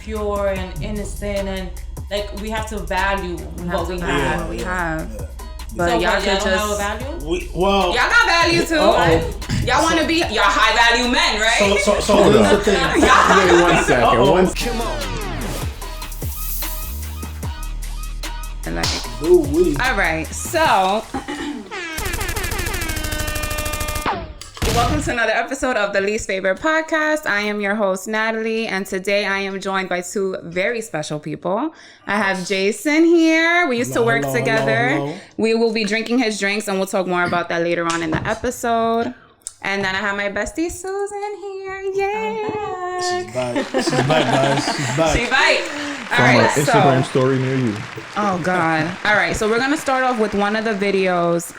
pure and innocent, and like we have to value what we have. Yeah. But so y'all could just have a value? Y'all got value too. Right? Y'all want to be y'all high value men, right? So here's the thing. Wait 1 second. Come on. All right, so welcome to another episode of the Least Favorite Podcast. I am your host, Natalie, and today I am joined by two very special people. I have Jason here. We used to work together. Hello. We will be drinking his drinks, and we'll talk more about that later on in the episode. And then I have my bestie, Susan, here. Yay! She's back. She's back, guys. She's back. She's back. All From right, an Instagram story near you. Oh, God. All right, so we're going to start off with one of the videos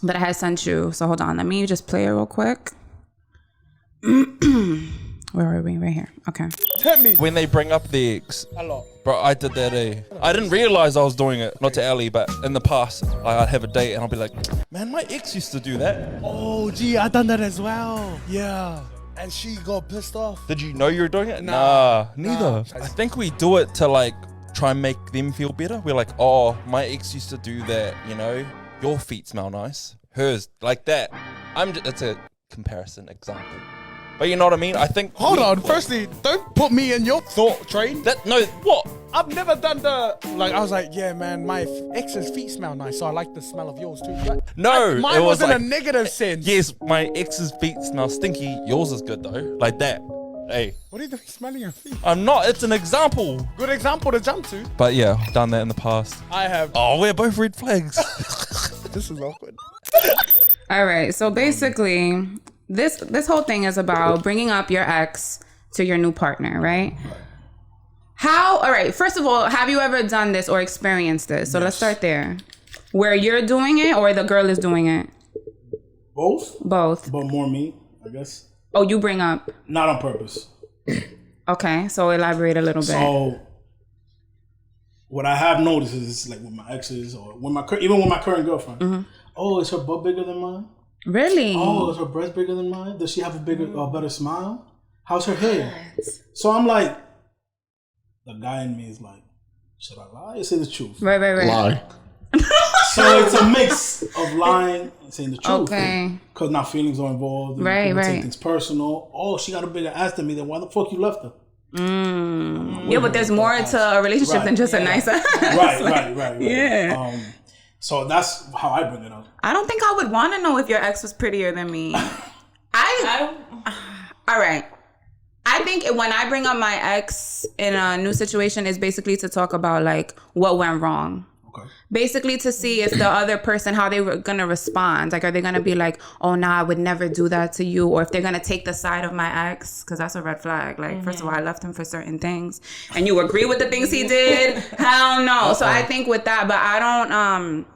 that I had sent you. So hold on. Let me just play it real quick. Where are we? Right here. Okay. Hit me. When they bring up the ex. Hello. Bro, I did that, I didn't realize I was doing it. Not to Ellie, but in the past, I'd have a date and I'll be like, man, my ex used to do that. Oh, gee, I done that as well. Yeah. And she got pissed off. Did you know you were doing it? Nah, neither. I think we do it to like try and make them feel better. We're like, oh, my ex used to do that, you know? Your feet smell nice. Hers, like that. It's a comparison example. But you know what I mean? I think. Hold on. Firstly, don't put me in your thought train. What? I've never done I was like, yeah, man, my ex's feet smell nice, so I like the smell of yours too. Mine was in a negative sense. Yes, my ex's feet smell stinky. Yours is good though. Like that. Hey. What are you doing smelling your feet? I'm not. It's an example. Good example to jump to. But yeah, I've done that in the past. I have. Oh, we're both red flags. This is awkward. All right. So basically, this whole thing is about bringing up your ex to your new partner, right? All right. First of all, have you ever done this or experienced this? So let's start there. Where you're doing it or the girl is doing it? Both. But more me, I guess. Oh, you bring up? Not on purpose. Okay. So elaborate a little bit. So what I have noticed is like with my exes or even with my current girlfriend. Mm-hmm. Oh, is her butt bigger than mine? Really? Oh, is her breast bigger than mine? Does she have a better smile? How's her hair? So I'm like, the guy in me is like, should I lie or say the truth? Right. Lie. So it's a mix of lying and saying the truth. Okay. Because now feelings are involved. And right. Take things personal. Oh, she got a bigger ass than me. Then why the fuck you left her? Yeah, but there's more to a relationship than just a nice ass. Right. Yeah. So that's how I bring it up. I don't think I would want to know if your ex was prettier than me. All right. I think when I bring up my ex in a new situation is basically to talk about like what went wrong. Okay. Basically to see if the other person, how they were going to respond. Like, are they going to be like, oh, nah, I would never do that to you? Or if they're going to take the side of my ex, because that's a red flag. Like, first of all, I left him for certain things. And you agree with the things he did? Hell no. So I think with that, but I don't,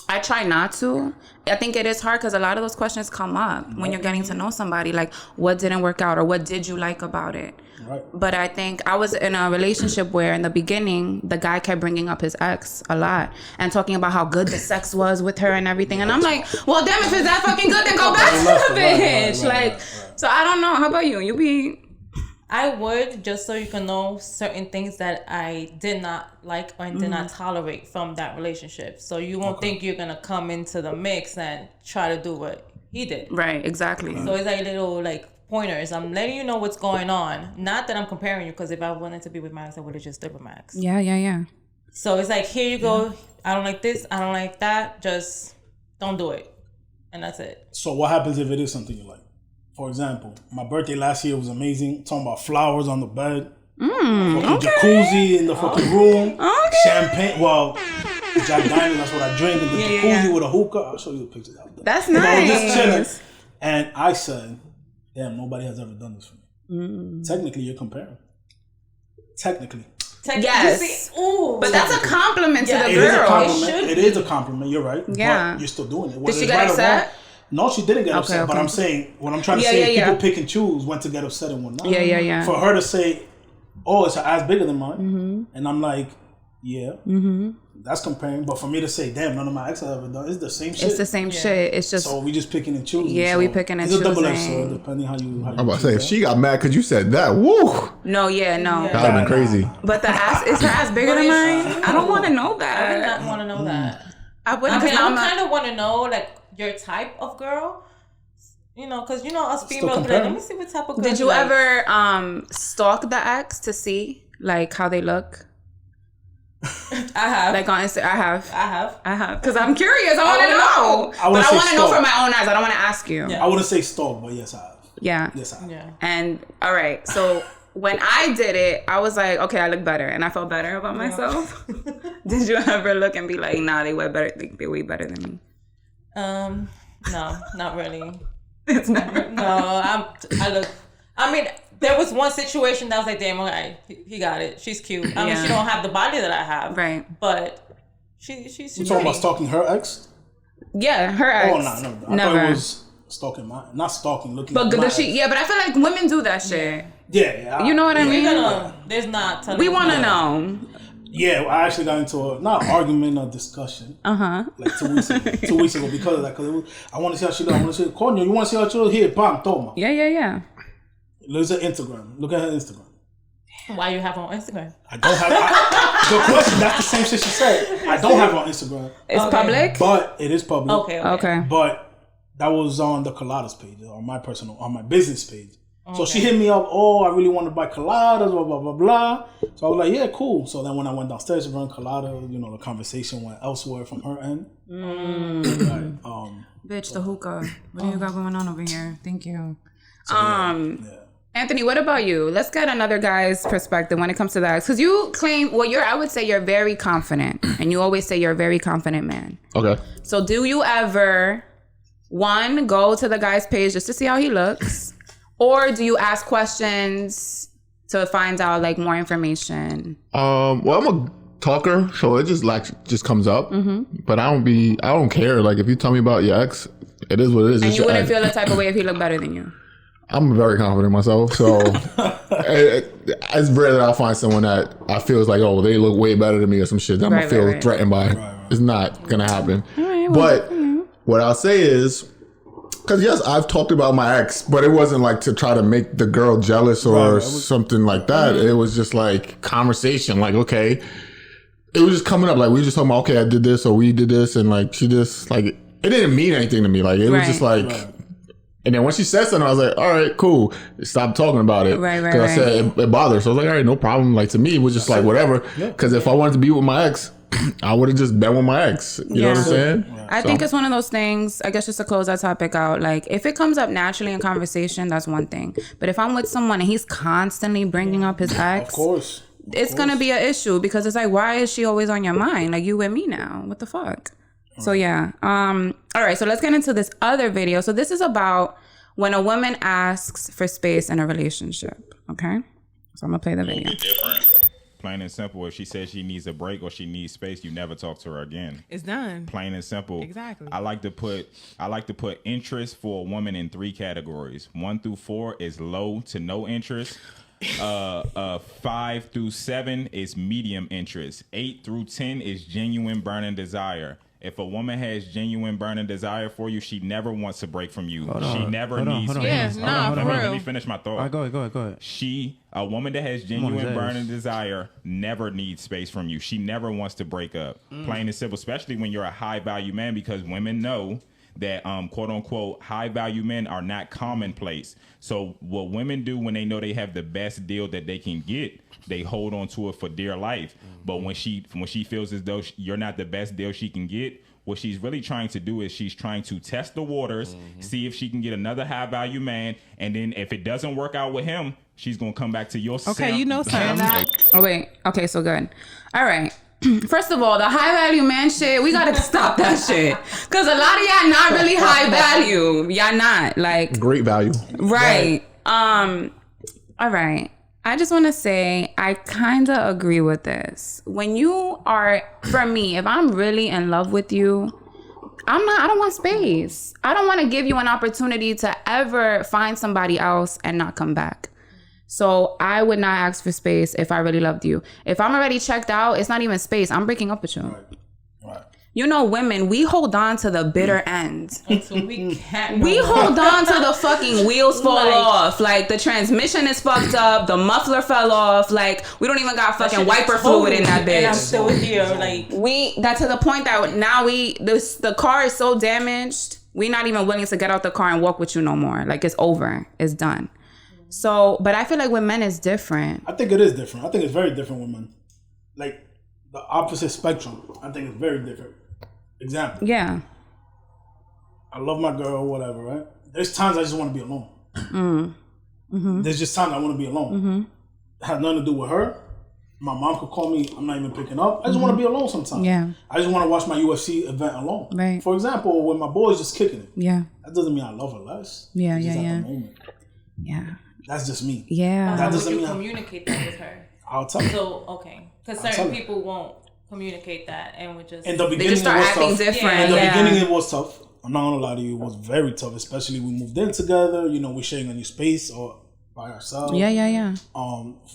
I try not to. I think it is hard because a lot of those questions come up when you're getting to know somebody. Like, what didn't work out or what did you like about it? Right. But I think I was in a relationship where in the beginning, the guy kept bringing up his ex a lot and talking about how good the sex was with her and everything. And I'm like, well, damn, if it's that fucking good, then go back to the bitch. Right. So I don't know. How about you? I would, just so you can know certain things that I did not like or did not tolerate from that relationship. So you won't think you're going to come into the mix and try to do what he did. Right, exactly. So it's like little like pointers. I'm letting you know what's going on. Not that I'm comparing you, because if I wanted to be with Max, I would have just stayed with Max. Yeah. So it's like, here you go. I don't like this. I don't like that. Just don't do it. And that's it. So what happens if it is something you like? For example, my birthday last year was amazing. Talking about flowers on the bed. Jacuzzi in the fucking room. Okay. Champagne. Well, Jack Daniels, that's what I drink. In the jacuzzi with a hookah. I'll show you the pictures out there. That's nice. I was just chilling. And I said, damn, nobody has ever done this for me. Technically, you're comparing. Technically. Yes. But that's a compliment to the girl. It is a compliment. You're right. Yeah. But you're still doing it. Did she get upset? No, she didn't get upset. But I'm saying, what I'm trying to say, people pick and choose when to get upset and when not. Yeah. For her to say, oh, it's her ass bigger than mine. And I'm like, yeah. That's comparing, but for me to say, damn, none of my exes have ever done, it's the same shit. It's the same shit. It's just so we just picking and choosing. Yeah, so we picking and choosing. It's a double-edged sword, depending how you. I'm about to say, if she got mad because you said that, woo. No, yeah, no. That would have been crazy. But the ass is her ass bigger than mine. I don't want to know that. I did not want to know that. I wouldn't. I kind of want to know like your type of girl. You know, because us females, like, let me see what type of girl. Did you ever stalk the ex to see like how they look? I have. Like on Instagram, I have. Because I'm curious. I want to know. I want to know from my own eyes. I don't want to ask you. Yeah. I wouldn't say stalk, but yes, I have. Yeah. Yes, I have. Yeah. And all right, so when I did it, I was like, okay, I look better, and I felt better about myself. Did you ever look and be like, nah, they way better. They way better than me? No, not really. It's not. No, I look. I mean, there was one situation that was like, damn, okay, he got it. She's cute. I mean, she don't have the body that I have, right? But she's. You talking about stalking her ex? Yeah, her ex. Oh no, I thought it was stalking not stalking, looking. But yeah, but I feel like women do that shit. Yeah. You know what I mean? There's not. We want to know. Yeah, I actually got into not an argument or discussion. Like 2 weeks ago. 2 weeks ago because of that. Because I want to see how she does. I want to see, Coño, you want to see how she does? Here, bam, toma. Yeah. Look at Instagram. Look at her Instagram. Why you have her on Instagram? I don't have. Good question. That's the same shit she said. I don't have her on Instagram. It's public, but it is public. Okay. But that was on the Coladas page, on my business page. Okay. So she hit me up. Oh, I really want to buy coladas. Blah blah blah blah. So I was like, yeah, cool. So then when I went downstairs to run colada, the conversation went elsewhere from her end. Right. Bitch, the hookah. What do you got going on over here? Thank you. So, Anthony, what about you? Let's get another guy's perspective when it comes to that. Because you claim, I would say you're very confident. And you always say you're a very confident man. Okay. So do you ever, one, go to the guy's page just to see how he looks? Or do you ask questions to find out like more information? Well, I'm a talker, so it just comes up. But I don't care. Like if you tell me about your ex, it is what it is. And you wouldn't feel the type of way if he looked better than you? I'm very confident in myself, so it's rare that I'll find someone that I feel is like, oh, they look way better than me or some shit that I'm gonna feel threatened by. It's not gonna happen. But what I'll say is, because yes, I've talked about my ex, but it wasn't like to try to make the girl jealous or something like that. It was just like conversation, like, okay, it was just coming up, like we were just talking about, okay, I did this or we did this, and like she just like it didn't mean anything to me. Like it was just like. And then when she said something, I was like, all right, cool. Stop talking about it. Right. Because I said it bothered her. So I was like, all right, no problem. Like to me, it was just like whatever. Because if I wanted to be with my ex, I would have just been with my ex. You know what I'm saying? I think it's one of those things, I guess just to close that topic out, like if it comes up naturally in conversation, that's one thing. But if I'm with someone and he's constantly bringing up his ex, of course. It's going to be an issue because it's like, why is she always on your mind? Like you with me now. What the fuck? So yeah. All right. So let's get into this other video. So this is about when a woman asks for space in a relationship. Okay. So I'm gonna play the video. Plain and simple. If she says she needs a break or she needs space, you never talk to her again. It's done. Plain and simple. Exactly. I like to put interest for a woman in 3 categories. 1 through 4 is low to no interest. 5 through 7 is medium interest. 8 through 10 is genuine burning desire. If a woman has genuine burning desire for you, she never wants to break from you. She never needs space. Let me finish my thought. Go ahead. A woman that has genuine burning desire never needs space from you. She never wants to break up. Plain and simple, especially when you're a high value man, because women know that quote unquote high value men are not commonplace. So what women do when they know they have the best deal that they can get, they hold on to it for dear life. But when she feels as though you're not the best deal she can get, what she's really trying to do is she's trying to test the waters, see if she can get another high value man, and then if it doesn't work out with him, she's gonna come back to your Okay, you know something. Oh wait, okay, so good. All right. First of all, the high value man shit, we gotta stop that shit. Cause a lot of y'all not really high value. Y'all not like great value. Right. All right. I just want to say I kind of agree with this. When you are, for me, if I'm really in love with you, I don't want space. I don't want to give you an opportunity to ever find somebody else and not come back. So I would not ask for space if I really loved you. If I'm already checked out, it's not even space. I'm breaking up with you. Right. You know, women, we hold on to the bitter end. So we can't. We hold on to the fucking wheels fall off. Like, the transmission is fucked up. The muffler fell off. Like, we don't even got fucking wiper fluid in that bitch. And I'm still here. Like, that's to the point that now the car is so damaged, we're not even willing to get out the car and walk with you no more. Like, it's over. It's done. So, but I feel like with men it's different. I think it is different. I think it's very different with men. Like, the opposite spectrum. I think it's very different. Example. Yeah. I love my girl or whatever, right? There's times I just want to be alone. Mm-hmm. There's just times I want to be alone. Mm-hmm. It has nothing to do with her. My mom could call me. I'm not even picking up. I just want to be alone sometimes. Yeah. I just want to watch my UFC event alone. Right. For example, when my boy's just kicking it. Yeah. That doesn't mean I love her less. Yeah, it's just yeah. at the moment. Yeah. That's just me. Yeah. How would you communicate that with her? I'll tell her. So, okay. Because certain people won't communicate that and would just... In the beginning, they just start acting tough. different. In the beginning, it was tough. I'm not going to lie to you. It was very tough, especially we moved in together. You know, we're sharing a new space or by ourselves. Yeah.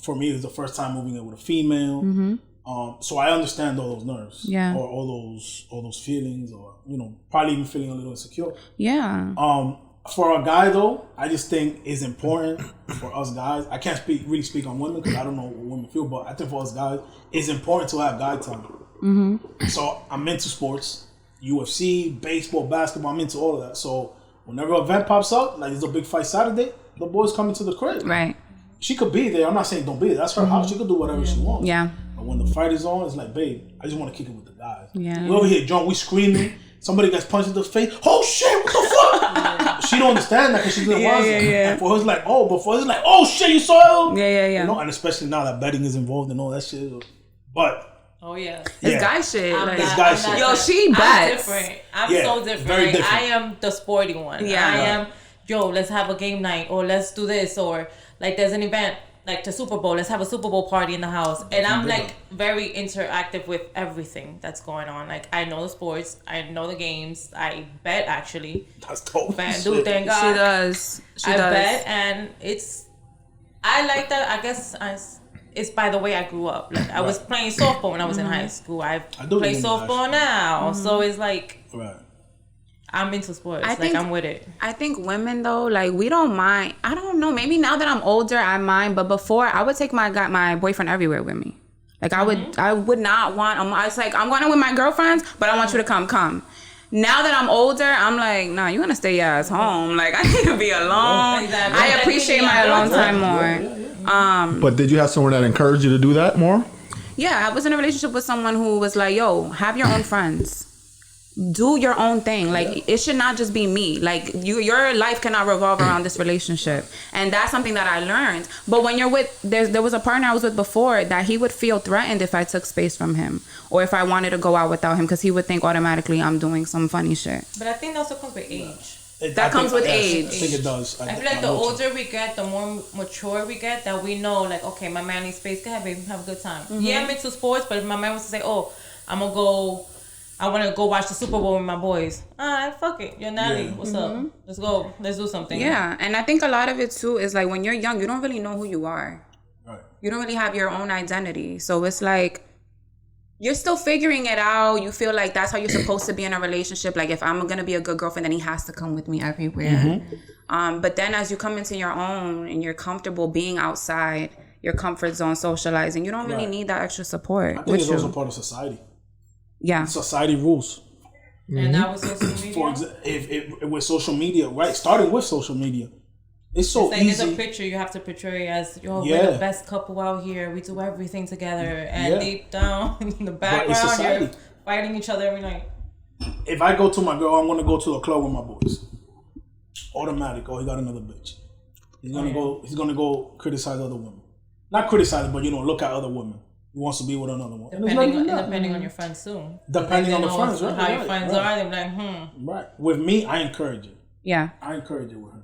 For me, it was the first time moving in with a female. Mm-hmm. So I understand all those nerves. Yeah. Or all those feelings or, you know, probably even feeling a little insecure. Yeah. For a guy, though, I just think it's important for us guys. I can't really speak on women because I don't know what women feel, but I think for us guys, it's important to have guy time. Mm-hmm. So I'm into sports, UFC, baseball, basketball. I'm into all of that. So whenever an event pops up, like there's a big fight Saturday, the boys coming to the crib. Right. She could be there. I'm not saying don't be there. That's her house. She could do whatever she wants. Yeah. But when the fight is on, it's like, babe, I just want to kick it with the guys. Yeah. We over here drunk, we screaming. Somebody gets punched in the face. Oh shit! What the fuck? She don't understand that because she's in Yeah. And for her, it's like, oh shit, you saw him? Yeah. Yeah. You know, and especially now that betting is involved and all that shit. But oh yeah, it's guy shit. It's guy shit. Yo, she bets. I'm so different. Very like, different. I am the sporty one. Yeah. I am. Yo, let's have a game night, or let's do this, or like there's an event. Like the Super Bowl, let's have a Super Bowl party in the house. And I'm like very interactive with everything that's going on. Like I know the sports, I know the games, I bet actually. That's dope. FanDuel, thank God. She does. I bet, and I like that. I guess it's by the way I grew up. Like I was playing softball when I was in high school. I play softball now, so it's like. Right. I'm into sports. I'm with it. I think women though, like we don't mind. I don't know. Maybe now that I'm older, I mind. But before, I would take my boyfriend everywhere with me. Like I would not want. I was like, I'm going with my girlfriends, but I want you to come. Now that I'm older, I'm like, nah, you gonna stay your ass home. Like I need to be alone. Exactly. I appreciate my alone time more. But did you have someone that encouraged you to do that more? Yeah, I was in a relationship with someone who was like, yo, have your own friends. Do your own thing. Like it should not just be me. Like your life cannot revolve around this relationship. And that's something that I learned. But when you're with, there was a partner I was with before that he would feel threatened if I took space from him or if I wanted to go out without him because he would think automatically I'm doing some funny shit. But I think that also comes with age. That comes with age. I think it does. I feel like the older we get, the more mature we get, that we know, like, okay, my man needs space. Go ahead, baby, have a good time. Mm-hmm. Yeah, I'm into sports, but if my man was to say, oh, I want to go watch the Super Bowl with my boys. All right, fuck it. You're Natalie. Yeah. What's up? Let's go. Let's do something. Yeah, and I think a lot of it, too, is like when you're young, you don't really know who you are. Right. You don't really have your own identity. So it's like you're still figuring it out. You feel like that's how you're supposed to be in a relationship. Like if I'm going to be a good girlfriend, then he has to come with me everywhere. Mm-hmm. But then as you come into your own and you're comfortable being outside, your comfort zone, socializing, you don't really need that extra support. I think it's also part of society. Yeah. Society rules. And that was social media. For example, if with social media, right? Starting with social media, it's so like easy. There's a picture you have to portray as, we're the best couple out here. We do everything together, and deep down in the background, you're fighting each other every night. If I go to my girl, I'm gonna go to a club with my boys. Automatic. Oh, he got another bitch. He's gonna go. He's gonna go criticize other women. Not criticize, but look at other women. He wants to be with another one. Depending on your friends too. Depending on the friends, right? How your friends are, they're like, Right. With me, I encourage it. Yeah. I encourage it with her.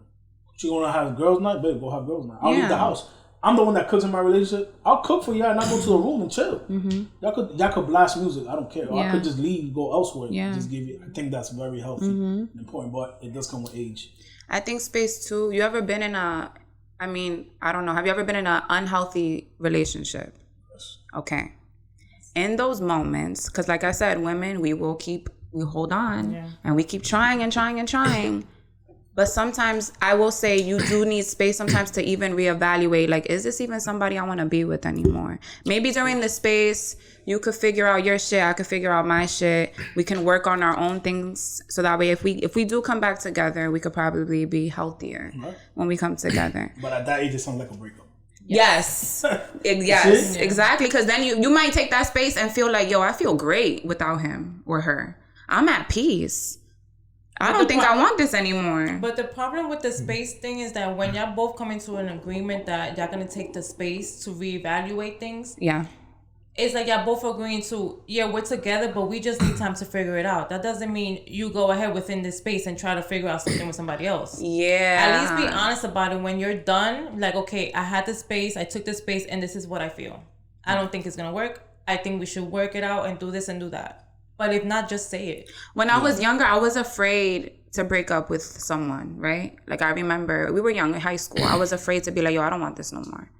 She wanna have girls' night, babe, go have girls' night. I'll leave the house. I'm the one that cooks in my relationship. I'll cook for y'all and I'll go to the room and chill. Mm-hmm. Y'all could blast music. I don't care. Or I could just leave, go elsewhere. Yeah. Just give you. I think that's very healthy and important, but it does come with age. I think space too. You ever been in I mean, I don't know. Have you ever been in an unhealthy relationship? Yes. Okay. In those moments, because like I said, women, we hold on and we keep trying and trying and trying. But sometimes I will say you do need space sometimes to even reevaluate, like, is this even somebody I want to be with anymore? Maybe during the space, you could figure out your shit, I could figure out my shit. We can work on our own things. So that way, if we do come back together, we could probably be healthier when we come together. But at that age, it sounds like a breakup. Yes. Yes, exactly. Because then you might take that space and feel like, yo, I feel great without him or her. I'm at peace. I don't think I want this anymore. But the problem with the space thing is that when y'all both come into an agreement that y'all gonna take the space to reevaluate things, it's like y'all both agreeing to, we're together, but we just need time to figure it out. That doesn't mean you go ahead within this space and try to figure out something with somebody else. Yeah. At least be honest about it when you're done. Like, okay, I had the space, I took the space, and this is what I feel. I don't think it's gonna work. I think we should work it out and do this and do that. But if not, just say it. When I was younger, I was afraid to break up with someone, right? Like, I remember we were young in high school. I was afraid to be like, yo, I don't want this no more.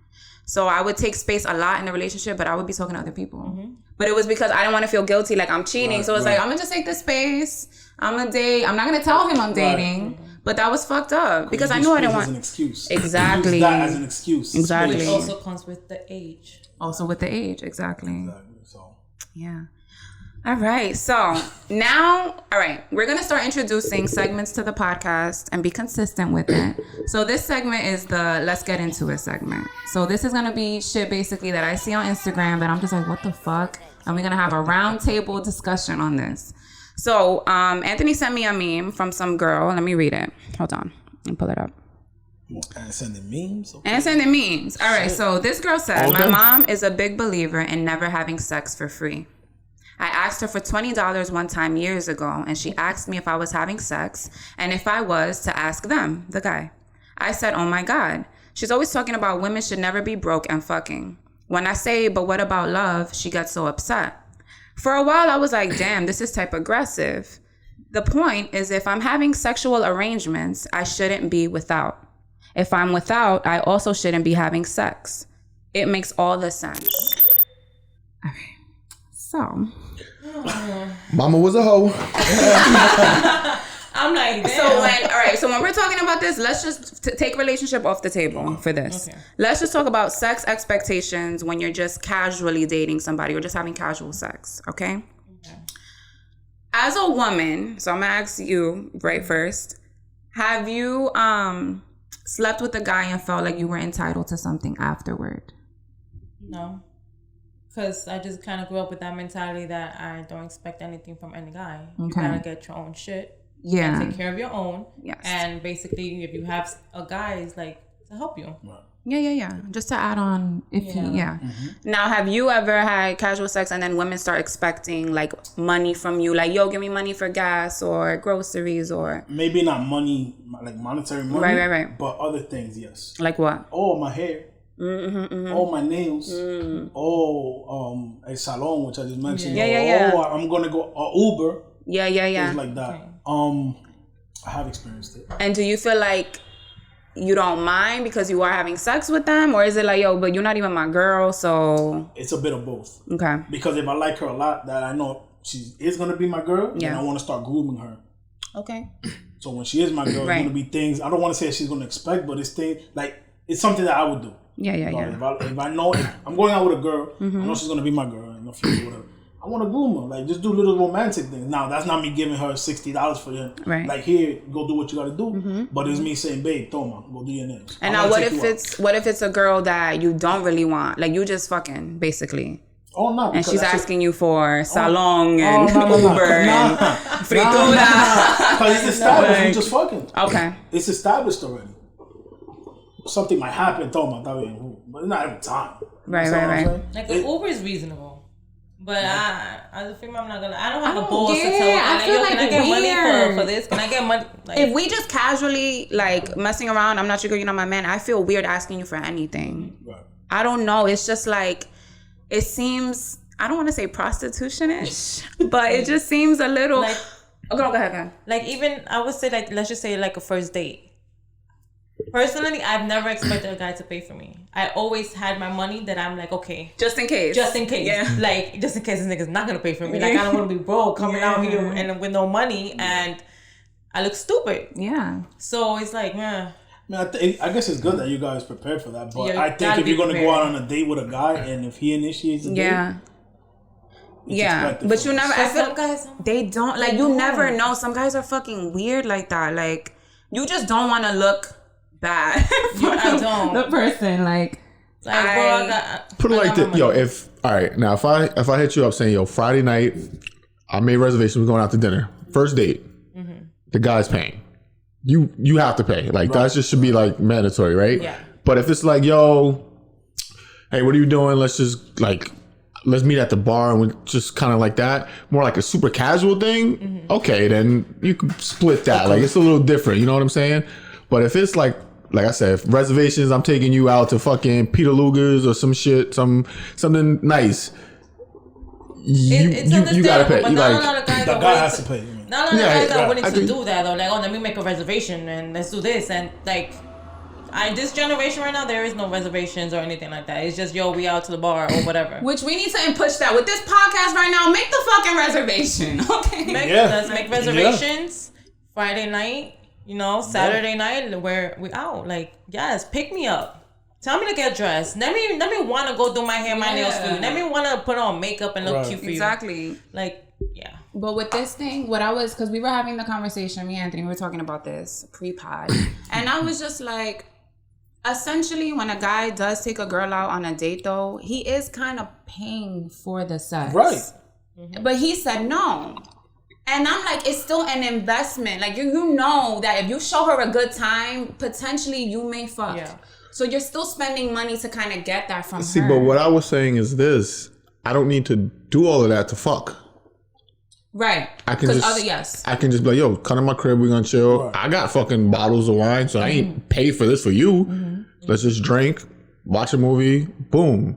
So I would take space a lot in the relationship, but I would be talking to other people. Mm-hmm. But it was because I didn't want to feel guilty, like I'm cheating. So it's like, I'm going to just take the space. I'm going to date. I'm not going to tell him I'm dating. Right. But that was fucked up because I knew I didn't want... as an excuse. Exactly. Use that as an excuse. Exactly. Which also comes with the age. Also with the age, exactly. So. Yeah. All right. So now, we're going to start introducing segments to the podcast and be consistent with it. So this segment is the Let's Get Into It segment. So this is going to be shit basically that I see on Instagram that I'm just like, what the fuck? And we're going to have a round table discussion on this. So Anthony sent me a meme from some girl. Let me read it. Hold on. Let me pull it up. And sending memes? Okay. And sending memes. All right. So this girl said, my mom is a big believer in never having sex for free. I asked her for $20 one time years ago, and she asked me if I was having sex, and if I was, to ask them, the guy. I said, oh my God. She's always talking about women should never be broke and fucking. When I say, but what about love, she gets so upset. For a while, I was like, damn, this is type aggressive. The point is, if I'm having sexual arrangements, I shouldn't be without. If I'm without, I also shouldn't be having sex. It makes all the sense. All right. So, Mama was a hoe. I'm like, damn. So when we're talking about this, let's just take relationship off the table for this. Okay. Let's just talk about sex expectations when you're just casually dating somebody or just having casual sex, okay? As a woman, so I'm gonna ask you right first, have you slept with a guy and felt like you were entitled to something afterward? No. Because I just kind of grew up with that mentality that I don't expect anything from any guy. Okay. You gotta get your own shit. Yeah. And take care of your own. Yes. And basically, if you have a guy, it's like to help you. Yeah. Just to add on, Now, have you ever had casual sex and then women start expecting like money from you? Like, yo, give me money for gas or groceries or... Maybe not money, like monetary money. Right. But other things, yes. Like what? Oh, my hair. Oh, my nails. A salon, which I just mentioned. Yeah. Oh, I'm gonna go Uber. Yeah. Things like that. Okay. I have experienced it. And do you feel like you don't mind because you are having sex with them, or is it like, yo, but you're not even my girl, so... It's a bit of both. Okay. Because if I like her a lot, that I know she is gonna be my girl, then I want to start grooming her. Okay. So when she is my girl, it's gonna be things I don't want to say she's gonna expect, but it's things like it's something that I would do. Yeah. If I know I'm going out with a girl, I know she's gonna be my girl in the future, whatever. I want to groom her, like just do little romantic things. Now that's not me giving her $60 for them. Right. Like here, go do what you got to do. But it's me saying, babe, Toma, go do your nails. And now what if it's a girl that you don't really want, like you just fucking basically. Oh no! And she's asking you for salon and Uber and fritura. Because it's established. We just fucking. Okay. It's established already. Something might happen, Toma, but it's not every time. Right. Like an Uber is reasonable. But as a female, I don't have the balls to tell you. I feel like can I get money for this? Can I get money? Like, if we just casually like messing around, I'm not your girl, you're not my man. I feel weird asking you for anything. Right. I don't know. It's just like it seems. I don't want to say prostitution-ish, but it just seems a little. Like, go ahead. Like even I would say like let's just say like a first date. Personally, I've never expected a guy to pay for me. I always had my money that I'm like, okay. Just in case. Yeah. Like, just in case this nigga's not going to pay for me. Like, I don't want to be broke coming out here and with no money and I look stupid. Yeah. So it's like, I guess it's good that you guys prepare for that. But I think if you're going to go out on a date with a guy and if he initiates a date. Yeah, but you never. I feel guys they don't like. You never know. Some guys are fucking weird like that. Like you just don't want to look bad. I don't. The person like bro, I got, put it like this. Yo, if I hit you up saying, yo, Friday night, I made reservations. We're going out to dinner. First date. Mm-hmm. The guy's paying. You have to pay. Like that just should be like mandatory, right? Yeah. But if it's like, yo, hey, what are you doing? Let's meet at the bar and we just kind of like that, more like a super casual thing. Mm-hmm. Okay, then you can split that. Like it's a little different, you know what I'm saying? But if it's like I said, if reservations, I'm taking you out to fucking Peter Luger's or some shit, something nice. You gotta pay. But not a lot of guys the guy has to pay. Not a lot of guys are willing to do that though. Like, oh, let me make a reservation and let's do this and like. This generation right now, there is no reservations or anything like that. It's just, yo, we out to the bar or whatever. Which we need to push that. With this podcast right now, make the fucking reservation, okay? Let's make reservations. Yeah. Friday night, Saturday night, where we out. Like, yes, pick me up. Tell me to get dressed. Let me want to go do my hair, my nails for you. Let me want to put on makeup and look cute for you. Exactly. Like, yeah. But with this thing, because we were having the conversation, me and Anthony, we were talking about this pre-pod. And I was just like, essentially, when a guy does take a girl out on a date, though, he is kind of paying for the sex. Right. Mm-hmm. But he said no. And I'm like, it's still an investment. Like, you know that if you show her a good time, potentially you may fuck. Yeah. So you're still spending money to kind of get that from her. See, but what I was saying is this. I don't need to do all of that to fuck. Right. I can just be like, yo, come to my crib, we're gonna chill. Right. I got fucking bottles of wine, so I ain't paid for this for you. Mm-hmm. Let's just drink, watch a movie, boom.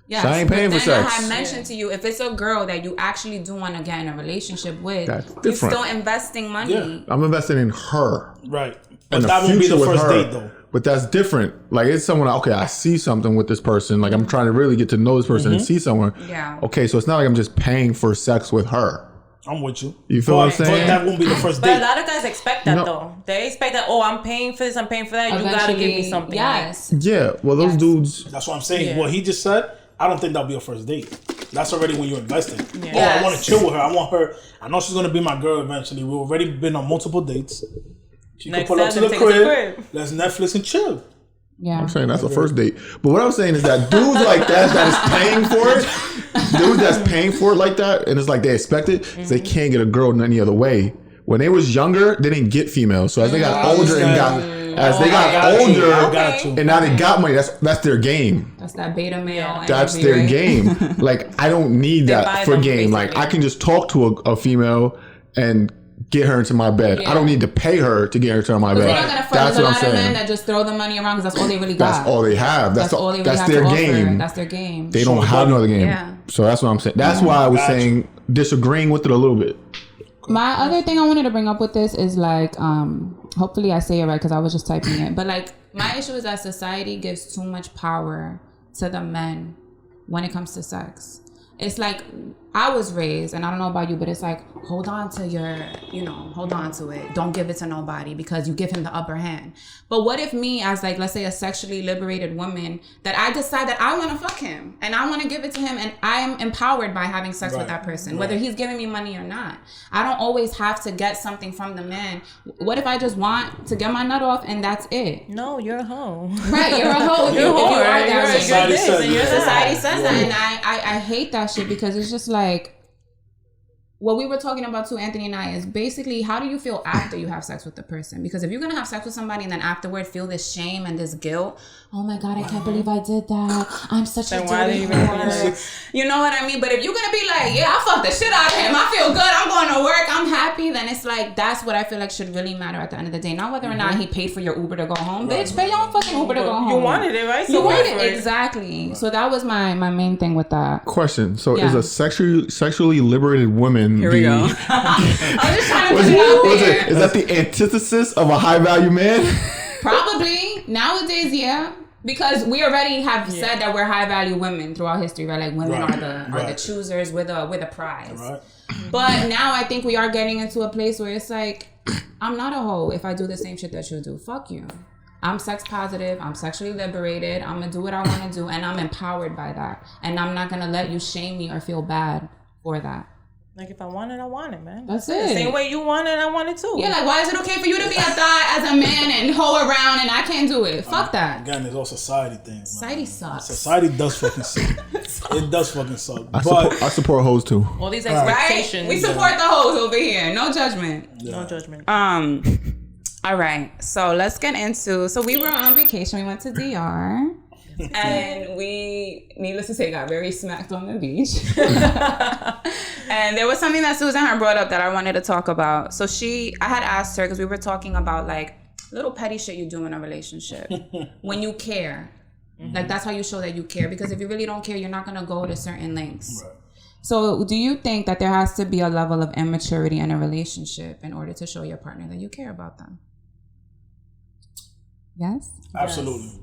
Yeah, so I ain't paying for sex. I mentioned to you, if it's a girl that you actually do want to get in a relationship with, that's different. You're still investing money. Yeah. I'm investing in her. Right. But that won't be the first date, though. But that's different. Like, it's someone, okay, I see something with this person. Like, I'm trying to really get to know this person and see someone. Yeah. Okay, so it's not like I'm just paying for sex with her. I'm with you. You feel what I'm saying? But that won't be the first date. But a lot of guys expect that, though. They expect that, I'm paying for this, I'm paying for that. Eventually, you got to give me something. Yes. Yeah, well, those dudes. That's what I'm saying. Yeah. What he just said, I don't think that'll be a first date. That's already when you're investing. Yeah. Yes. I want to chill with her. I want her. I know she's going to be my girl eventually. We've already been on multiple dates. She can pull up to the crib. Let's Netflix and chill. Yeah. I'm saying that's a first date. But what I'm saying is that dudes like that is paying for it, dudes that's paying for it like that, and it's like they expect it, they can't get a girl in any other way. When they was younger, they didn't get females. So as they got older and now they got money, that's their game. That's that beta male. That's their game. Like, I don't need that for game. Like, I can just talk to a female and get her into my bed. I don't need to pay her to get her into my bed. You're not gonna find a lot of men that just throw the money around because that's all they really got. That's all they have. That's all they really have their to game. Offer. That's their game. They don't have another game. Yeah. So that's what I'm saying. That's why I was saying disagreeing with it a little bit. My other thing I wanted to bring up with this is like, hopefully I say it right because I was just typing it. But like, my issue is that society gives too much power to the men when it comes to sex. It's like, I was raised, and I don't know about you, but it's like, hold on to it. Don't give it to nobody because you give him the upper hand. But what if me, as like, let's say a sexually liberated woman, that I decide that I want to fuck him and I want to give it to him and I am empowered by having sex with that person, whether he's giving me money or not. I don't always have to get something from the man. What if I just want to get my nut off and that's it? No, you're a hoe. Right, you're a hoe. You're a whore. Society says that, and I hate that shit because it's just like, what we were talking about too, Anthony and I, is basically, how do you feel after you have sex with the person? Because if you're going to have sex with somebody and then afterward feel this shame and this guilt, oh my God, I can't believe I did that. I'm such a dirty whore. You know what I mean? But if you're going to be like, yeah, I fucked the shit out of him. I feel good. I'm going to work. I'm happy. Then it's like, that's what I feel like should really matter at the end of the day. Not whether or not he paid for your Uber to go home. Bitch, pay your own fucking Uber to go home. You wanted it, right? You wanted it. Exactly. So that was my main thing with that. Question. So is a sexually liberated woman... Here we go. I'm just trying to put it out there. Is that the antithesis of a high value man? Probably. Nowadays, yeah. Because we already have said that we're high value women throughout history, right? Like women are the choosers, we're the prize. Right. But now I think we are getting into a place where it's like, I'm not a hoe if I do the same shit that you do. Fuck you. I'm sex positive. I'm sexually liberated. I'm gonna do what I want to do, and I'm empowered by that. And I'm not gonna let you shame me or feel bad for that. Like if I want it, I want it, man. That's it. The same way you want it, I want it too. Yeah, like why is it okay for you to be a thigh as a man and hoe around and I can't do it? Fuck that. Again, it's all society things. Man. Society sucks. Society does fucking suck. It does fucking suck. I support hoes too. All these expectations. Right? We support the hoes over here. No judgment. Yeah. No judgment. All right. So let's get into. So we were on vacation. We went to DR. And we, needless to say, got very smacked on the beach. And there was something that Susan had brought up that I wanted to talk about. So I had asked her, because we were talking about like little petty shit you do in a relationship. When you care. Like that's how you show that you care. Because if you really don't care, you're not going to go to certain lengths. Right. So do you think that there has to be a level of immaturity in a relationship in order to show your partner that you care about them? Yes? Absolutely.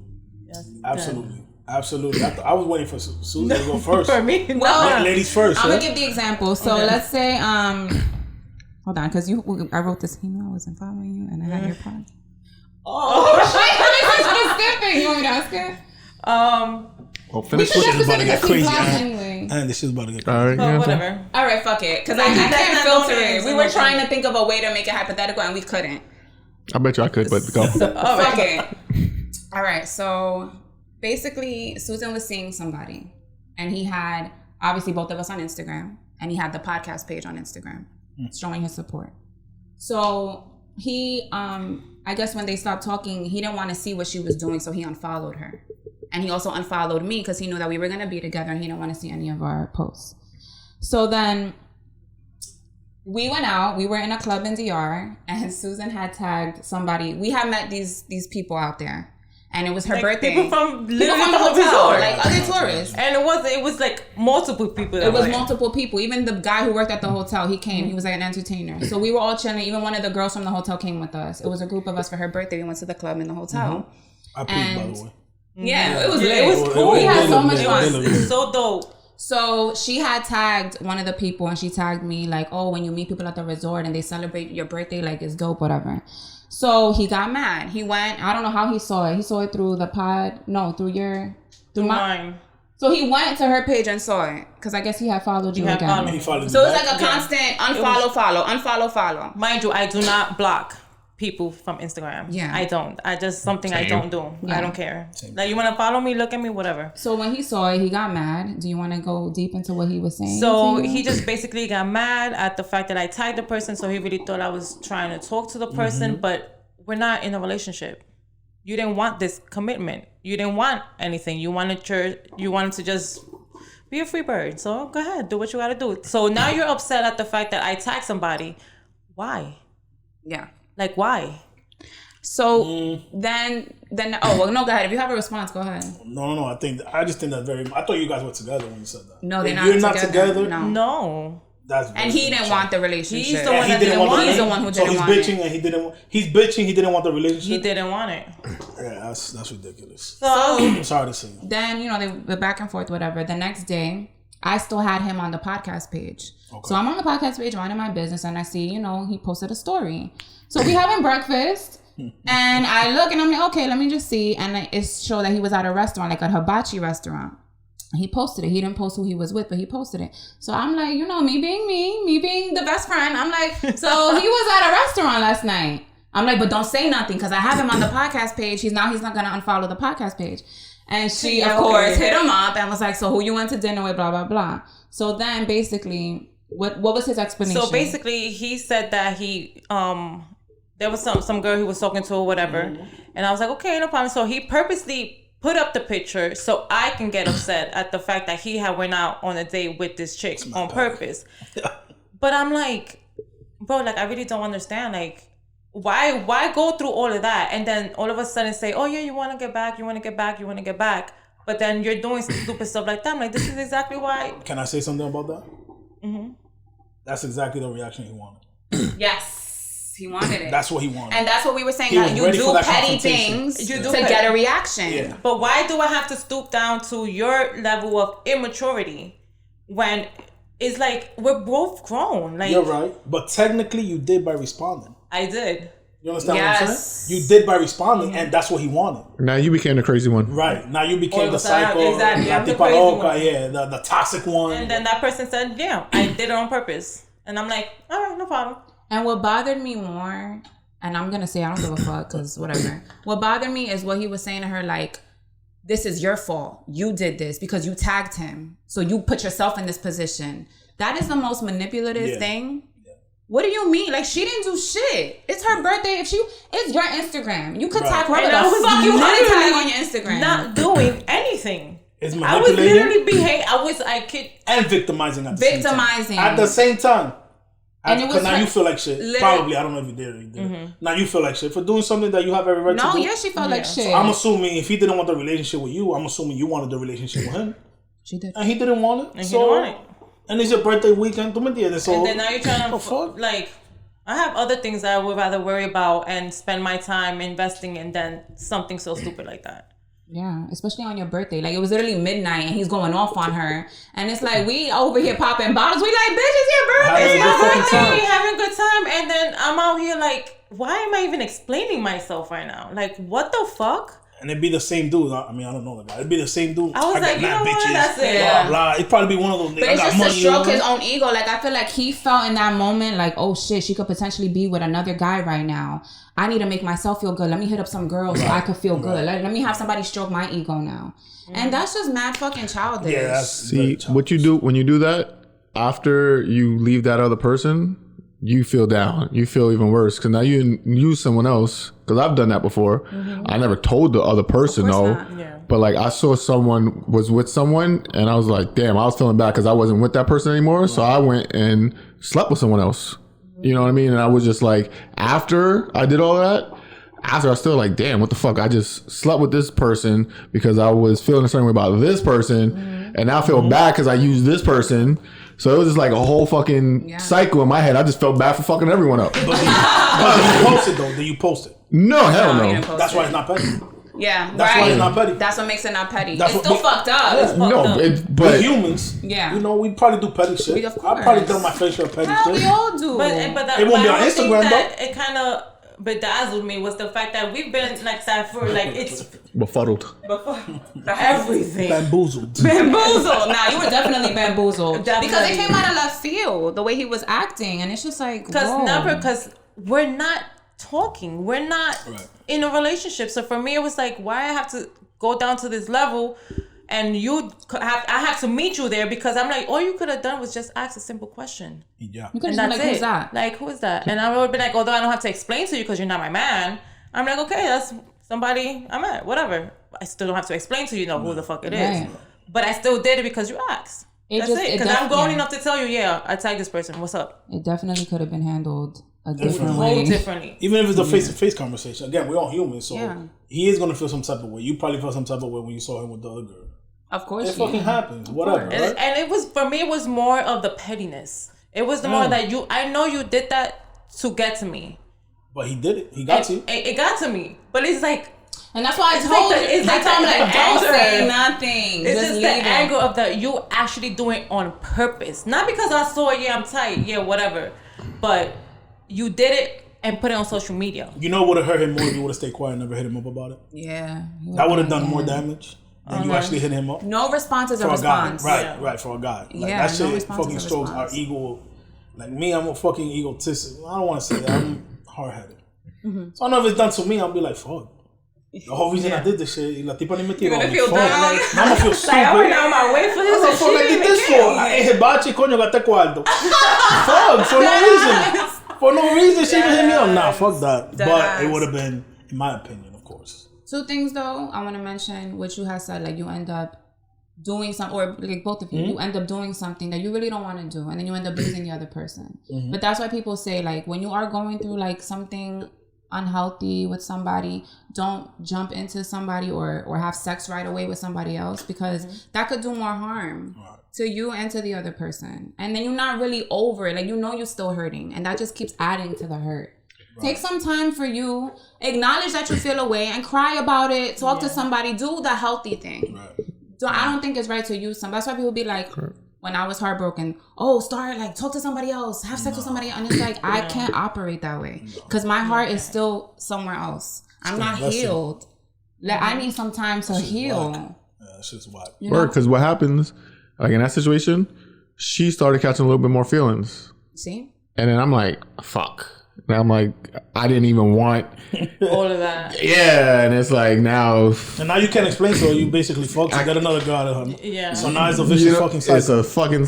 Yes. Absolutely. I was waiting for Susan to go first. For me, well, ladies first. I'm gonna give the example. So let's say, hold on, because I wrote this email. I wasn't following you, and I had your pod. This is specific. You want me to ask it? Finish this shit is about to get crazy. Anyway. And this shit is about to get crazy. All right, whatever. All right, fuck it, because I can't filter it. We were trying to think of a way to make it hypothetical, and we couldn't. I bet you I could, but go. Fuck it. All right, so basically, Susan was seeing somebody, and he had obviously both of us on Instagram, and he had the podcast page on Instagram, showing his support. So he, I guess when they stopped talking, he didn't want to see what she was doing, so he unfollowed her, and he also unfollowed me because he knew that we were gonna be together, and he didn't want to see any of our posts. So then we went out. We were in a club in DR, and Susan had tagged somebody. We had met these people out there. And it was her birthday. People from the hotel, resort. like other tourists. And it was like multiple people. It was multiple people. Even the guy who worked at the hotel, he came. He was like an entertainer. So we were all chilling. Even one of the girls from the hotel came with us. It was a group of us for her birthday. We went to the club in the hotel. I peed, by the way. Yeah, it was cool. We had so much fun. It was so dope. So she had tagged one of the people, and she tagged me like, oh, when you meet people at the resort and they celebrate your birthday, like it's dope, whatever. So he got mad. He went, I don't know how he saw it. He saw it through the pod. No, through mine. So he went to her page and saw it. Because I guess he had followed you again. He followed so it was like a constant unfollow. Mind you, I do not block people from Instagram. Yeah. I don't. I just something I don't do. Yeah. I don't care. Like you want to follow me, look at me, whatever. So when he saw it, he got mad. Do you want to go deep into what he was saying? So he just basically got mad at the fact that I tagged the person. So he really thought I was trying to talk to the person, but we're not in a relationship. You didn't want this commitment. You didn't want anything. You wanted to just be a free bird. So go ahead, do what you got to do. So now you're upset at the fact that I tagged somebody. Why? Yeah. Like, why? So then, oh, well, no, go ahead. If you have a response, go ahead. No. I just think that's I thought you guys were together when you said that. No, they're not not together. No. And he didn't want the relationship. He's the one that didn't want it. He's the one who didn't want it. So he's bitching and he didn't. He's bitching. He didn't want the relationship. He didn't want it. Yeah, that's ridiculous. So I'm sorry to say. Then they were back and forth, whatever. The next day, I still had him on the podcast page. Okay. So I'm on the podcast page, minding my business, and I see, he posted a story. So we having breakfast, and I look, and I'm like, okay, let me just see. And it showed that he was at a restaurant, like a hibachi restaurant. He posted it. He didn't post who he was with, but he posted it. So I'm like, me being the best friend, I'm like, so he was at a restaurant last night. I'm like, but don't say nothing, because I have him on the podcast page. He's not going to unfollow the podcast page. And she, of course, hit him up and was like, so who you went to dinner with, blah, blah, blah. So then basically, what was his explanation? So basically, he said that he, there was some girl he was talking to or whatever. Mm-hmm. And I was like, okay, no problem. So he purposely put up the picture so I can get upset at the fact that he had went out on a date with this chick on purpose. But I'm like, bro, like, I really don't understand. Like, why go through all of that and then all of a sudden say, oh yeah, you want to get back. But then you're doing stupid stuff like that. I'm like, this is exactly why. Can I say something about that? Mm-hmm. That's exactly the reaction he wanted. Yes. He wanted it. That's what he wanted. And that's what we were saying. How you do petty things to get a reaction. Yeah. But why do I have to stoop down to your level of immaturity when it's like we're both grown? Like, you're right. But technically, you did by responding. I did. You understand what I'm saying? You did by responding, and that's what he wanted. Now you became the crazy one. Right. Now you became the psycho. Exactly. La tipa loca, the toxic one. And then that person said, yeah, I did it on purpose. And I'm like, all right, no problem. And what bothered me more, and I'm going to say I don't give a fuck because whatever. What bothered me is what he was saying to her, like, this is your fault. You did this because you tagged him. So you put yourself in this position. That is the most manipulative thing. What do you mean? Like, she didn't do shit. It's her birthday. It's your Instagram. You could tag whoever the fuck you want to tag on your Instagram. Not doing anything. It's I was literally behaving. And victimizing at the same time. At the same time. And it was now you feel like shit. Probably, I don't know if you did or you didn't. Now you feel like shit for doing something that you have every right to do. No, yeah, she felt like shit. So I'm assuming if he didn't want the relationship with you, I'm assuming you wanted the relationship with him. She did. And he didn't want it. And he didn't want it. And it's your birthday weekend. And then now you're trying to like, I have other things that I would rather worry about and spend my time investing in than something so stupid like that. Yeah, especially on your birthday. Like, it was literally midnight and he's going off on her. And it's like, we over here popping bottles. We like, bitch, it's your birthday. It's my birthday. We having a good time. And then I'm out here like, why am I even explaining myself right now? Like, what the fuck? And it'd be the same dude. I mean, I don't know the guy. It'd be the same dude. I was like, you know what? That's it. Blah, blah. It'd probably be one of those niggas. But it's just to stroke his own ego. Like, I feel like he felt in that moment like, oh shit, she could potentially be with another guy right now. I need to make myself feel good. Let me hit up some girls so I could feel good. Let me have somebody stroke my ego now. And that's just mad fucking childish. Yeah, see, what you do when you do that, after you leave that other person, you feel down. You feel even worse because now you use someone else. Because I've done that before. I never told the other person though. But like I saw someone was with someone and I was like, damn, I was feeling bad because I wasn't with that person anymore. Right. So I went and slept with someone else. You know what I mean? And I was just like, after I did all that, after I was still like, damn, what the fuck? I just slept with this person because I was feeling a certain way about this person. And now I feel bad because I used this person. So it was just like a whole fucking cycle in my head. I just felt bad for fucking everyone up. But did you post it though? Did you post it? No, hell no. That's why it's not petty. Yeah, that's why it's not petty. That's what makes it not petty. It's still fucked up. It's fucked up. But we're humans, you know, we probably do petty shit. I probably done my facial petty shit. We all do. But it won't be on Instagram though. It kind of bedazzled me was the fact that we've been like that for like it's befuddled. Everything. Bamboozled. Nah, you were definitely bamboozled. Because it came out of left field, the way he was acting. And it's just like, because we're not talking. We're not in a relationship. So for me, it was like, why I have to go down to this level and I have to meet you there because I'm like, all you could have done was just ask a simple question. Yeah. You could have been like, who's that? Like, who is that? And I would have been like, although I don't have to explain to you because you're not my man, I'm like, okay, that's somebody I'm at, whatever. I still don't have to explain to you who the fuck it is. But I still did it because you asked. That's it. Because I'm grown enough to tell you, I tagged this person. What's up? It definitely could have been handled a different way. Differently. Even if it's a face-to-face conversation. Again, we're all humans, so he is going to feel some type of way. You probably felt some type of way when you saw him with the other girl. Of course, it fucking happens. Whatever. Right? And it was, for me, it was more of the pettiness. It was the more that I know you did that to get to me. But he did it. He got to you. It got to me. But it's like, and that's why I told him, don't say nothing. It's just the angle of you actually doing on purpose. Not because I saw, I'm tight, whatever. But you did it and put it on social media. You know what would have hurt him more if you would have stayed quiet and never hit him up about it? Yeah. That would have done more damage than you actually hit him up. No response is a response. Right, for a guy. Like, that shit fucking strokes our ego. Like me, I'm a fucking egotistic. I don't want to say that. I'm hard-headed. So I know if it's done to me, I'll be like, fuck. The whole reason I did this shit, la tipa ni me tiró. You're gonna feel down. I'm gonna feel stupid. I went out my way for this. What the fuck I did this for? I hibachi, coño, gasté cuarto. Fuck, for no reason. For no reason, she even hit me up. Nah, fuck that. But it would have been, in my opinion, of course. Two things though, I want to mention what you have said. Like you end up doing something, or like both of you, you end up doing something that you really don't want to do, and then you end up losing the other person. But that's why people say, like, when you are going through like something unhealthy with somebody, don't jump into somebody or have sex right away with somebody else, because that could do more harm to you and to the other person. And then you're not really over it. Like, you're still hurting, and that just keeps adding to the hurt. Take some time for you. Acknowledge that you feel away and cry about it. Talk to somebody. Do the healthy thing. Right. So I don't think it's right to use somebody. That's why people be like, when I was heartbroken, start like talk to somebody else, have sex with somebody else. And it's like, I can't operate that way because my heart is still somewhere else. I'm not healed. Like, I need some time to heal. Yeah, that's just why. Because what happens, like in that situation, she started catching a little bit more feelings. See? And then I'm like, fuck. And I'm like, I didn't even want all of that. Yeah, and it's like now. And now you can't explain to her. You basically fucked. You got another girl at her. Yeah. So now it's a vicious fucking cycle. It's a fucking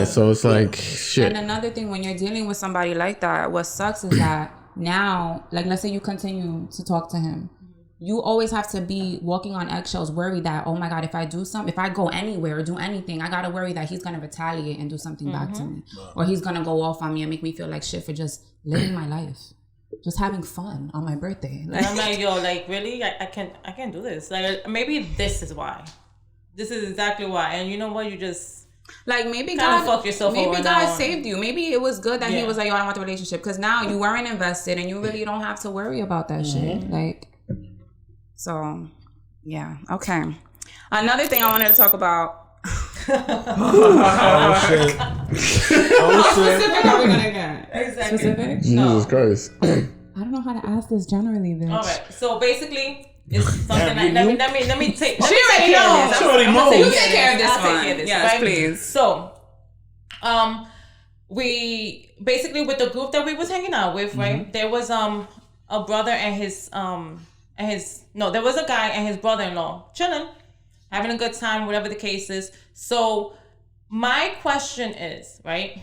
So it's like shit. And another thing, when you're dealing with somebody like that, what sucks is that now, like, let's say you continue to talk to him. You always have to be walking on eggshells, worried that, oh my God, if I go anywhere or do anything, I gotta worry that he's gonna retaliate and do something back to me. Or he's gonna go off on me and make me feel like shit for just living my life. Just having fun on my birthday. Like, I'm like, yo, like, really? I can't do this. Like, maybe this is why. This is exactly why. And you know what? You just... Like, maybe God fuck yourself over. Maybe God saved you. Maybe it was good that he was like, yo, I don't want the relationship. Because now you weren't invested and you really don't have to worry about that shit. Like... So, yeah, okay. Another thing I wanted to talk about. Oh shit! How specific are we gonna get? Exactly. Specific? Jesus Christ! I don't know how to ask this generally, bitch. All right. So basically, it's something like let me take. She already knows. She already knows. You take care of this one. Yes, right? Please. So, we basically with the group that we was hanging out with, right? There was a brother and there was a guy and his brother-in-law chilling, having a good time, whatever the case is. So my question is, right,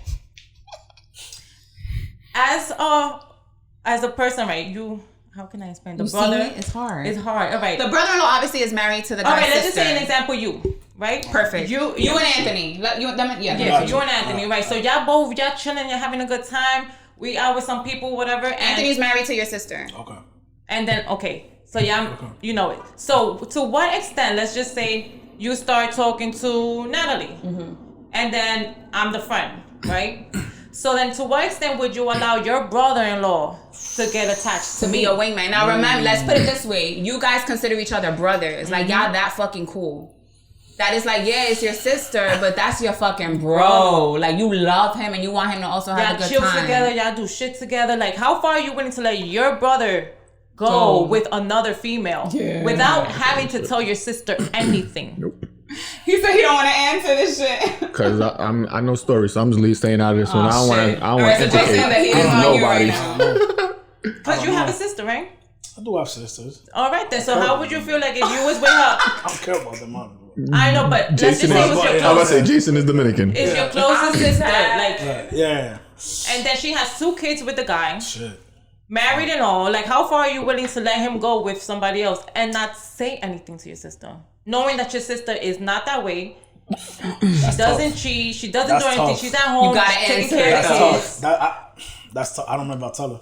as a person, right, how can I explain? The brother, it's hard. It's hard. All right. The brother-in-law obviously is married to the guy's all right, let's sister. just say an example, you, right? Perfect. You and Anthony. So you and Anthony, right? So y'all chilling, you're having a good time. We out with some people, whatever. And Anthony's married to your sister. Okay. And then, so you know it. So to what extent, let's just say you start talking to Natalie, and then I'm the friend, right? So then to what extent would you allow your brother-in-law to get attached to me? Be a wingman. Now remember, let's put it this way. You guys consider each other brothers. Like, y'all that fucking cool. That is like, yeah, it's your sister, but that's your fucking bro. Like, you love him and you want him to also have a good time. Y'all chill together, y'all do shit together. Like, how far are you willing to let your brother go with another female without having to tell your sister anything? Nope. He said he don't want to answer this shit. Because I know stories, so I'm just staying out of this one. I don't want to implicate nobody. Because you have a sister, right? I do have sisters. All right then. So how would you feel like if you was with her? I don't care about them, man. I know, but let's just say it was your closest. I was about to say Jason is Dominican. It's your closest sister, like. Yeah. And then she has 2 kids with the guy. Shit. Married and all. Like, how far are you willing to let him go with somebody else and not say anything to your sister, knowing that your sister is not that way? She doesn't cheat. She doesn't do anything. Tough. She's at home. You gotta taking answer. care of kids. That's tough. I don't know if I'll tell her.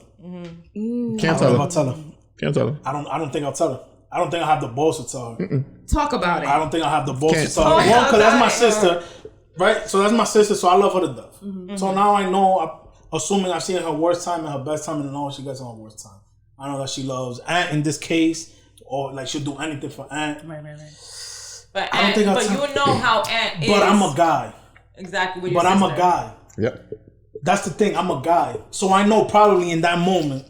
Can't tell her. Can't tell her. I don't think I'll tell her. I don't think I have the balls to tell her. Talk about it. I don't think I have the balls to tell her. One, because that's my sister, right? So that's my sister, so I love her to death. So now I know, assuming I've seen her worst time and her best time, and I know she gets on her worst time. I know that she loves Aunt in this case, or like she'll do anything for Aunt. Right. But Aunt, you know how Aunt is. But I'm a guy. Exactly what you're saying. But I'm a guy. Yep. That's the thing. I'm a guy. So I know probably in that moment,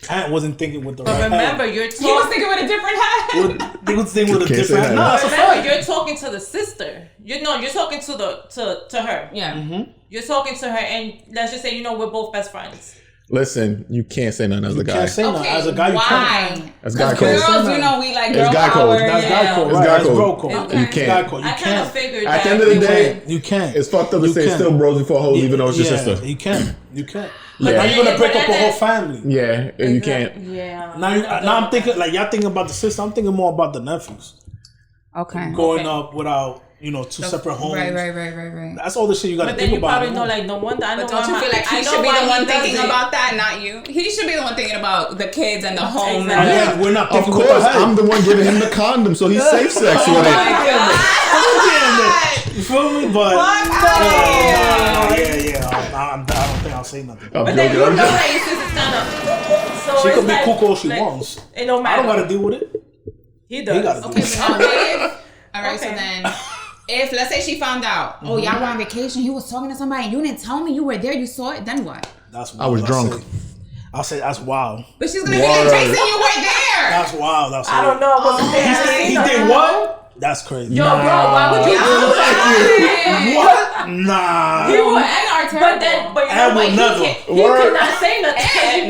Aunt wasn't thinking with the right hat. But remember, you're talking. He was thinking with a different hat. He was thinking with a different hat. No, remember, you're talking to the sister. You're talking to her. Yeah. You're talking to her, and let's just say, we're both best friends. Listen, you can't say nothing as a guy. You can't say nothing as a guy. You can't. That's guy code. Girls, we like girl it's guy code. That's guy code. It's guy code. You can't. I kind of figured at the end of the day, you can't. It's fucked up to say still bros before hoes, even though it's your sister. You can't. Yeah. Now you're gonna break up a whole family. Yeah, and you can't. Yeah. Now I'm thinking like y'all thinking about the sister. I'm thinking more about the nephews. Okay. Growing up without 2 separate homes. Right. That's all the shit you gotta think about. But then you probably know, like, no wonder. I know. But don't you feel like he should be the one thinking about that, not you? He should be the one thinking about the kids and the home. Exactly. We're not thinking of course, I'm the one giving him the condom, so he's safe sex with it. You feel me? But I don't think I'll say nothing. But then you know that your sister's kind of. So She could be like, cuckoo all she wants. It don't matter. I don't gotta deal with it. He does. Okay, so now if, all right, so then if let's say she found out, oh y'all were on vacation, he was talking to somebody, and you didn't tell me, you were there, you saw it, then what? That's wild. I was drunk. I'll say that's wild. But she's gonna be like, Jason, you were there. That's wild. That's I don't know. He did what? That's crazy. Yo, bro, why would you do that? What? Nah. He would, but you know what? He could not say nothing.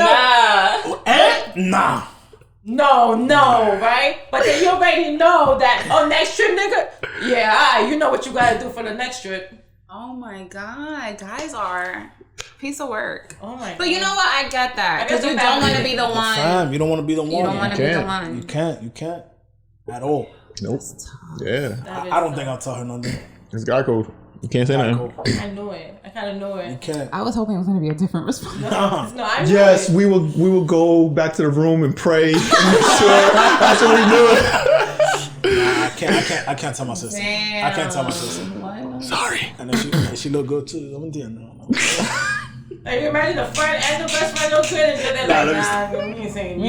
No, right? But then you already know that next trip, nigga. Yeah, you know what you gotta do for the next trip. Oh my God, guys are piece of work. Oh my God. But you know what? I get that because you don't want to be the one. Fam, you don't want to be the one. You don't want to be the one. You can't at all. Nope. Yeah. I don't think I'll tell her nothing. It's guy code. You can't say nothing. I knew it. I kind of knew it. You can't. I was hoping it was going to be a different response. Yes, we will go back to the room and pray. And make sure that's what we do. I can't tell my sister. Damn. I can't tell my sister. What? Sorry. And then she look good too. I'm Like, you imagine the friend and the best friend look good, and they're like, we ain't saying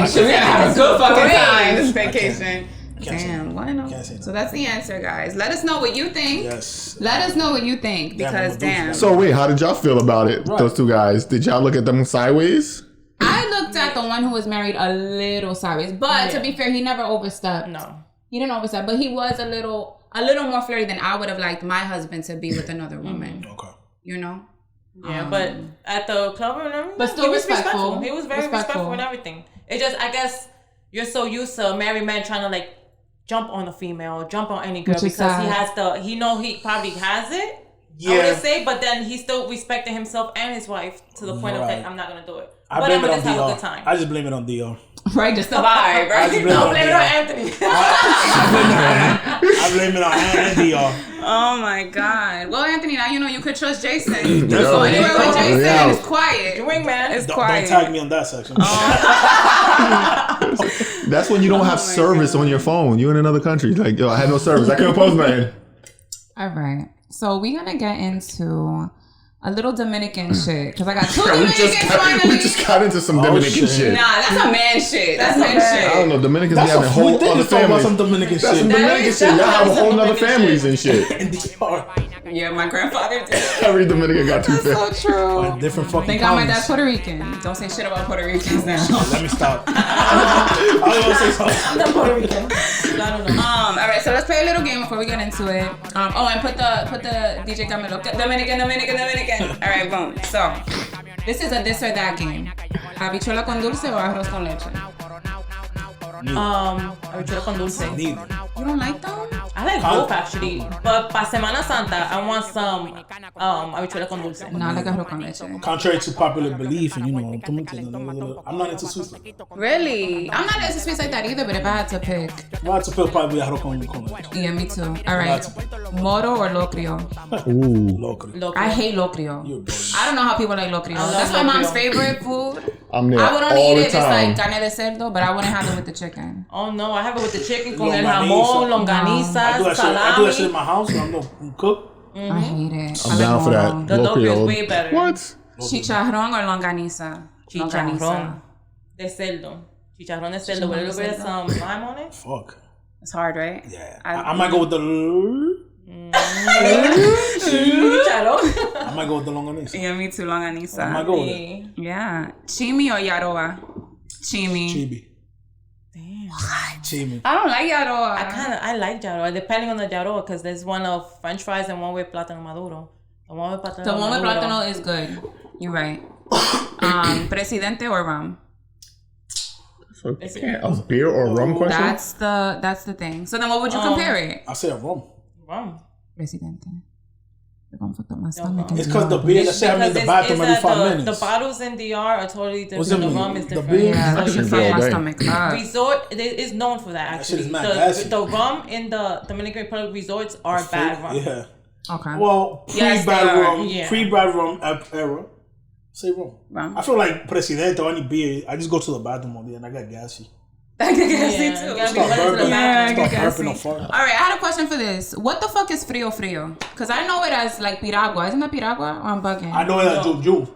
shit. We're gonna have a good fucking time this vacation. Damn, why not? So that's the answer, guys. Let us know what you think. Yes. Let us know what you think because damn. So wait, how did y'all feel about it? Right. Those two guys. Did y'all look at them sideways? I looked at the one who was married a little sideways, but to be fair, he never overstepped. No, he didn't overstep, but he was a little more flirty than I would have liked my husband to be with another woman. Okay. You know. Yeah, but at the club and everything, but still he was respectful. He was very respectful and everything. It just, I guess, you're so used to a married man trying to like jump on a female, jump on any girl because he probably has it. Yeah. I would say, but then he still respected himself and his wife to the point of like, I'm not gonna do it. But I'm gonna just have a good time. I just blame it on Dior. Right, just the vibe, right? Don't blame it on Anthony. I blame it on Dior. Oh my God. Well, Anthony, now you know you could trust Jason. So anywhere with Jason, it's quiet. Your wingman. It's quiet. Don't tag me on that section. That's when you don't have service on your phone. You're in another country. Like, yo, I had no service. I couldn't post, man. All right. So we're going to get into a little Dominican shit. Because I got two Dominicans finally. We just got into some Dominican shit. Nah, that's a man shit. That's man shit. I don't know. Dominicans have a whole other families. Some Dominican that's shit. Some Dominican shit. Y'all have a whole nother families and shit. Yeah, my grandfather did. Every Dominican got two families. That's so true. Different fucking Thank God my dad's Puerto Rican. Don't say shit about Puerto Ricans now. Let me stop. I was going to say something. I'm not Puerto Rican. I don't know. All right, so let's play a little game before we get into it. And put the DJ Camilo. Dominican. All right, boom. So, this is a this or that game. Habichuela con dulce o arroz con leche? Habichuela con dulce. You don't like them? I like both actually, but para Semana Santa, I want some habichuela con dulce. No, I like arroz con leche. Contrary to popular belief, and I'm not into sweets. Really? I'm not into sweets like that either, but if I had to pick. If I had to pick, probably arroz con leche. Yeah, me too. All right. Moro or locrio? Ooh. Locrio. I hate locrio. I don't know how people like locrio. That's my mom's favorite food. I'm there I would only all eat the it just time. like carne de cerdo, but I wouldn't have it with the chicken. Oh no, I have it with the chicken con el jamón, longaniza, I do that shit in my house when I'm gonna cook. Mm-hmm. I hate it. I'm down for that. The locrio is way better. What? Chicharrón or longaniza? Chicharrón de cerdo. Chicharrón de cerdo with a little bit of some lime on it. Fuck. It's hard, right? Yeah. I might go with the... Chicharrón. I might go with the longaniza. Yeah, me too, longaniza. I might go with it. Yeah. Chimi or yaroa? Chimi. Chibi. Damn. Chimi. I don't like yaroa. I like yaroa, depending on the yaroa, because there's one of French fries and one with plátano maduro. The one with plátano is good. You're right. Presidente or rum? So, a beer or rum question? That's the thing. So then what would you compare it? I say a rum. Rum. Presidente. The rum fucked up my stomach. It's because the beer that's having in the bathroom every 5 minutes. The bottles in DR are totally different. The rum is different. Yeah, that should fuck my stomach up. Resort is known for that actually. The rum in the Dominican Republic resorts are bad rum. Yeah. Okay. Well, pre-bad rum era. Say rum. I feel like Presidente or any beer, I just go to the bathroom all day and I got gassy. I get gassy too. I get gassy. All right, I had a question for this. What the fuck is frio? Because I know it as like piragua. Isn't that piragua? Or I'm bugging? I know it as juju.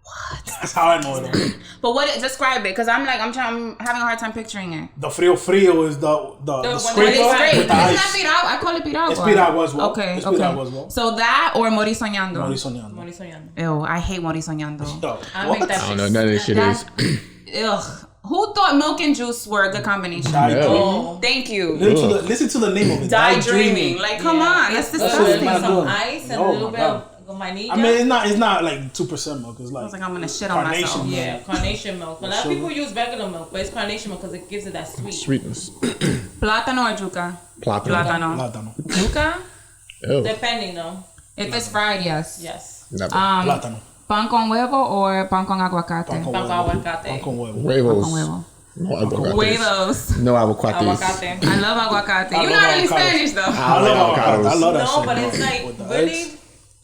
What? That's how I know it. But describe it? Because I'm having a hard time picturing it. The frio is the scraper with the ice. It's not piragua. I call it piragua. It's piragua as well. Okay, it's okay. Piragua as well. So that or mori soñando? Mori soñando. Ew, I hate mori soñando. I make that. I don't know. None of this shit is. Ugh. Who thought milk and juice were a good combination? Thank you. Listen to the name of it. Daydreaming. Like, come on. That's disgusting. Some ice and a little bit of manilla. I mean, it's not like 2% milk. It's like, I was like, I'm gonna shit on myself. Milk. Yeah, carnation milk. A lot of people use regular milk, but it's carnation milk because it gives it that Sweetness. Plátano or yuca? Plátano. Yuca? Ew. depending though. If it's fried, yes. Yes. Never. Plátano. Pan con huevo or pan con aguacate? Pan con aguacate. Pan con huevo. Huevos. Con huevo. No aguacates. Huevos. No aguacates. Aguacate. I love aguacate. You're not really Spanish though. I love avocados. I love that shit. No, but it's like With the really eggs.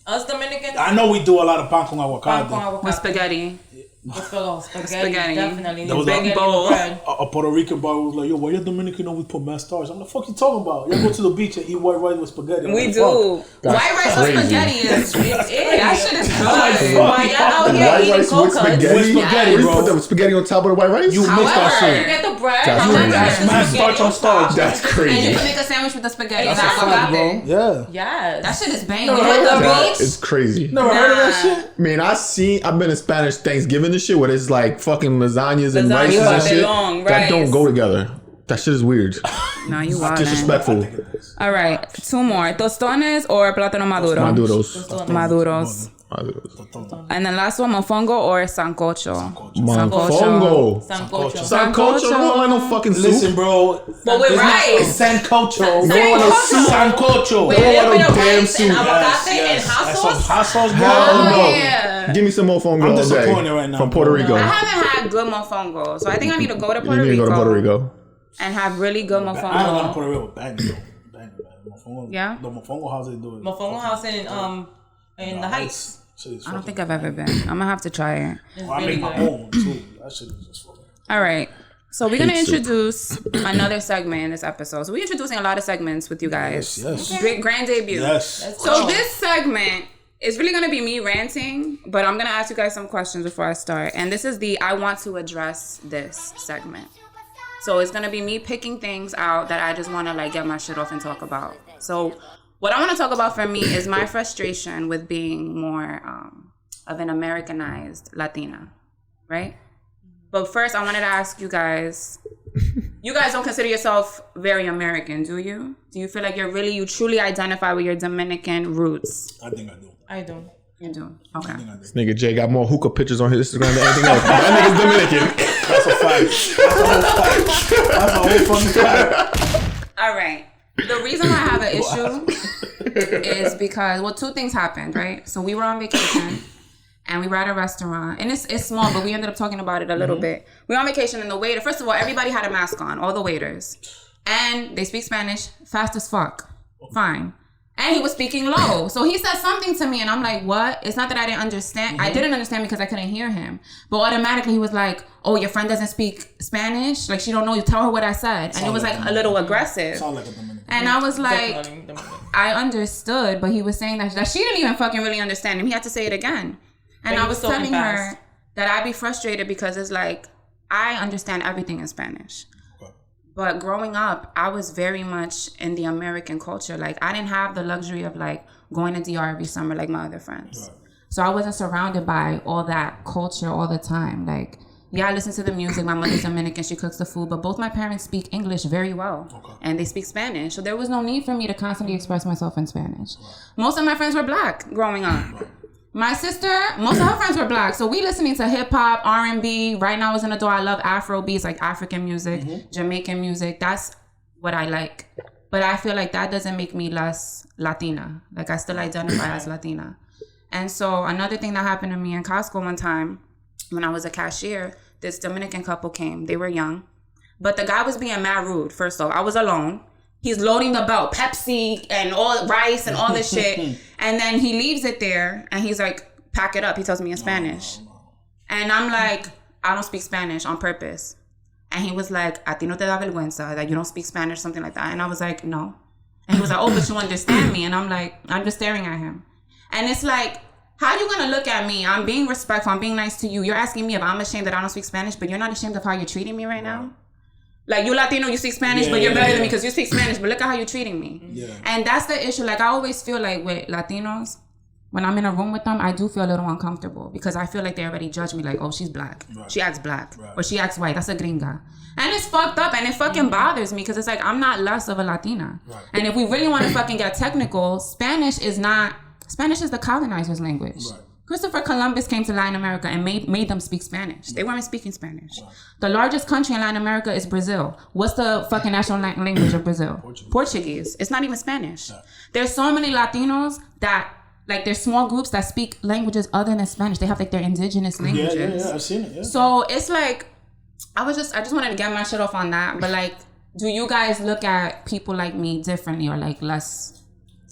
us Dominicans. I know we do a lot of pan con Pan avocado. con aguacate. With spaghetti. Spaghetti. Definitely. There was big bowl. A Puerto Rican boy was like, yo, why you Dominican always put mad stars? I'm like, fuck you talking about? You go to the beach and eat white rice with spaghetti. I'm We like, do. fuck. White rice with spaghetti is. That shit is good. Why y'all out here White eating rice with coconuts? spaghetti? With spaghetti, We bro. put the spaghetti on top of the white rice? You mix that You shit. get the bread. That's and then crazy. you get Mad the starch on starch. That's And you crazy. can make a sandwich with the spaghetti and That's a fact, bro. avocado. Yeah. Yes. That shit is banging. Never You heard at of the that? beach? It's crazy. Never heard of that shit? I mean, I've been in Spanish Thanksgiving and shit where it's like fucking lasagnas and rices all and day shit long, that rice. don't go together. That shit is weird. No, you It's wildin'. disrespectful. All right, two more. Tostones or plátano maduro? Maduros. Maduros. And the last one, mofongo or sancocho? Mofongo. Sancocho. Sancocho. No, like no fucking soup. Listen, bro. But with rice. Sancocho. No one else soup. Sancocho. With a little no bit of damn rice soup. and avocado and Yes. hot That's some sauce. hot sauce, bro. Hell no. Yeah. Give me some mofongo I'm all disappointed day right now, from bro. Puerto Rico. I haven't had good mofongo, so I think I need to go to You Puerto need to Rico. go to Puerto Rico. And have really good I don't want to mofongo. put a real bang, though. Bang. Mofongo. Yeah? The mofongo house they do it. Mofongo house in the Heights. I don't think I've ever been. I'm gonna have to try it. It's I really make my good. own too. That shit is just fucking. All right. So we're gonna Hate soup. introduce another segment in this episode. So we're introducing a lot of segments with you guys. Yes. Great grand debut. Yes. So this segment is really gonna be me ranting, but I'm gonna ask you guys some questions before I start. And this is the I want to address this segment. So it's gonna be me picking things out that I just wanna like get my shit off and talk about. So what I wanna talk about for me is my frustration with being more of an Americanized Latina, right? But first, I wanted to ask you guys, you guys don't consider yourself very American, do you? Do you feel like you truly identify with your Dominican roots? I think I do. I do. You do? Okay. This nigga Jay got more hookah pictures on his Instagram than anything else. That nigga's Dominican. That's a fact. That's a whole fucking fact. All right. The reason why I have an issue is because, well, two things happened, right? So we were on vacation. And we were at a restaurant, and it's small, but we ended up talking about it a little bit. We were on vacation, and the waiter, first of all, everybody had a mask on, all the waiters. And they speak Spanish fast as fuck. Fine. And he was speaking low. So he said something to me, and I'm like, what? It's not that I didn't understand. I didn't understand because I couldn't hear him. But automatically, he was like, oh, your friend doesn't speak Spanish? Like, she don't know. You tell her what I said. And it was like a little aggressive. Sound like a Dominican. And I was like, Definitely. I understood, but he was saying that she didn't even fucking really understand him. He had to say it again. And I was telling her that I'd be frustrated because it's like, I understand everything in Spanish. Okay. But growing up, I was very much in the American culture. Like, I didn't have the luxury of like going to DR every summer like my other friends. Right. So I wasn't surrounded by all that culture all the time. Like, yeah, I listen to the music. My mother's Dominican. She cooks the food. But both my parents speak English very well. Okay. And they speak Spanish. So there was no need for me to constantly express myself in Spanish. Right. Most of my friends were Black growing up. Right. My sister, most of her friends were Black. So we listening to hip hop, R&B. Right now as an adult, I love Afro beats, like African music, Jamaican music. That's what I like. But I feel like that doesn't make me less Latina. Like, I still identify as Latina. And so another thing that happened to me in Costco one time, when I was a cashier, this Dominican couple came. They were young. But the guy was being mad rude, first off. I was alone. He's loading the belt, Pepsi and all rice and all this shit. And then he leaves it there and he's like, pack it up. He tells me in Spanish. And I'm like, I don't speak Spanish on purpose. And he was like, a ti no te da vergüenza, that you don't speak Spanish, something like that. And I was like, no. And he was like, oh, but you understand me. And I'm like, I'm just staring at him. And it's like, How you gonna look at me? I'm being respectful. I'm being nice to you. You're asking me if I'm ashamed that I don't speak Spanish, but you're not ashamed of how you're treating me right now? Like, you Latino, you speak Spanish, but you're better than me because you speak Spanish, but look at how you're treating me. Yeah. And that's the issue. Like, I always feel like with Latinos, when I'm in a room with them, I do feel a little uncomfortable because I feel like they already judge me like, oh, she's black. Right. She acts black. Right. Or she acts white. That's a gringa. And it's fucked up and it fucking bothers me because it's like, I'm not less of a Latina. Right. And if we really want to fucking get technical, Spanish is the colonizer's language. Right. Christopher Columbus came to Latin America and made them speak Spanish. They weren't speaking Spanish. Right. The largest country in Latin America is Brazil. What's the fucking national language of Brazil? Portuguese. It's not even Spanish. Yeah. There's so many Latinos that, like, there's small groups that speak languages other than Spanish. They have, like, their indigenous languages. Yeah, I've seen it, yeah. So it's like, I just wanted to get my shit off on that. But, like, do you guys look at people like me differently or, like, less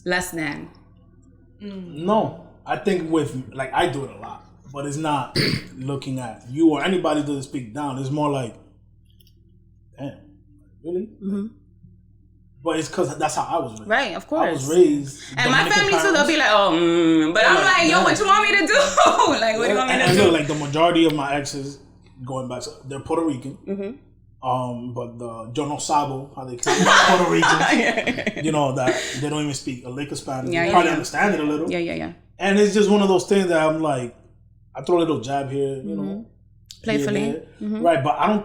than? No. I think I do it a lot, but it's not looking at you or anybody that speak down. It's more like, damn, really? Mm-hmm. But it's because that's how I was raised. Right, of course. I was raised. And my family too, they'll be like, but I'm like, yo, what you want me to do? Like, what do you want me to do? Look, like, the majority of my exes, going back, they're Puerto Rican. Mm-hmm. But the yo no sabo, how they call Puerto Rican, you know, that they don't even speak a lick of Spanish. They probably understand it a little. Yeah. And it's just one of those things that I'm like, I throw a little jab here, you know. Playfully. Mm-hmm. Right, but I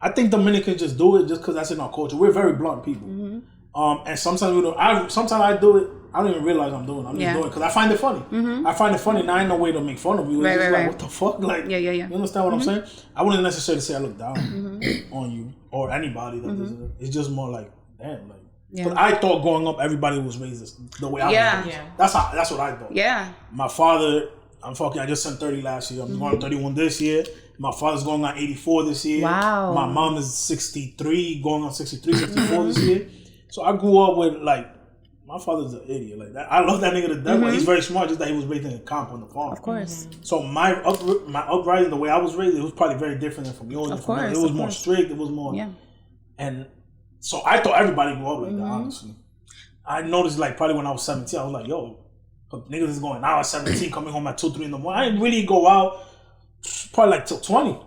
think Dominicans just do it just because that's in our culture. We're very blunt people. Mm-hmm. And sometimes sometimes I do it, I don't even realize I'm doing it. I'm just doing it because I find it funny. Mm-hmm. I find it funny, and I ain't no way to make fun of you. It's like, what the fuck? Like, yeah. You understand what I'm saying? I wouldn't necessarily say I look down on you or anybody that does it. It's just more like, damn, like, but I thought growing up, everybody was raised the way I was raised. That's what I thought. Yeah. My father, I just turned 30 last year. I'm going 31 this year. My father's going on 84 this year. Wow. My mom is 63, going on 63, 64 this year. So I grew up with, like, my father's an idiot. Like that. I love that nigga to death, but he's very smart, just that he was raised in a camp on the farm. Of course. So my uprising, the way I was raised, it was probably very different than from yours. Of course. It was more strict. It was more... Yeah. And... So I thought everybody grew up like that, honestly. I noticed, like, probably when I was 17, I was like, yo, niggas is going out at 17, coming home at 2, 3 in the morning. I didn't really go out probably like till 20.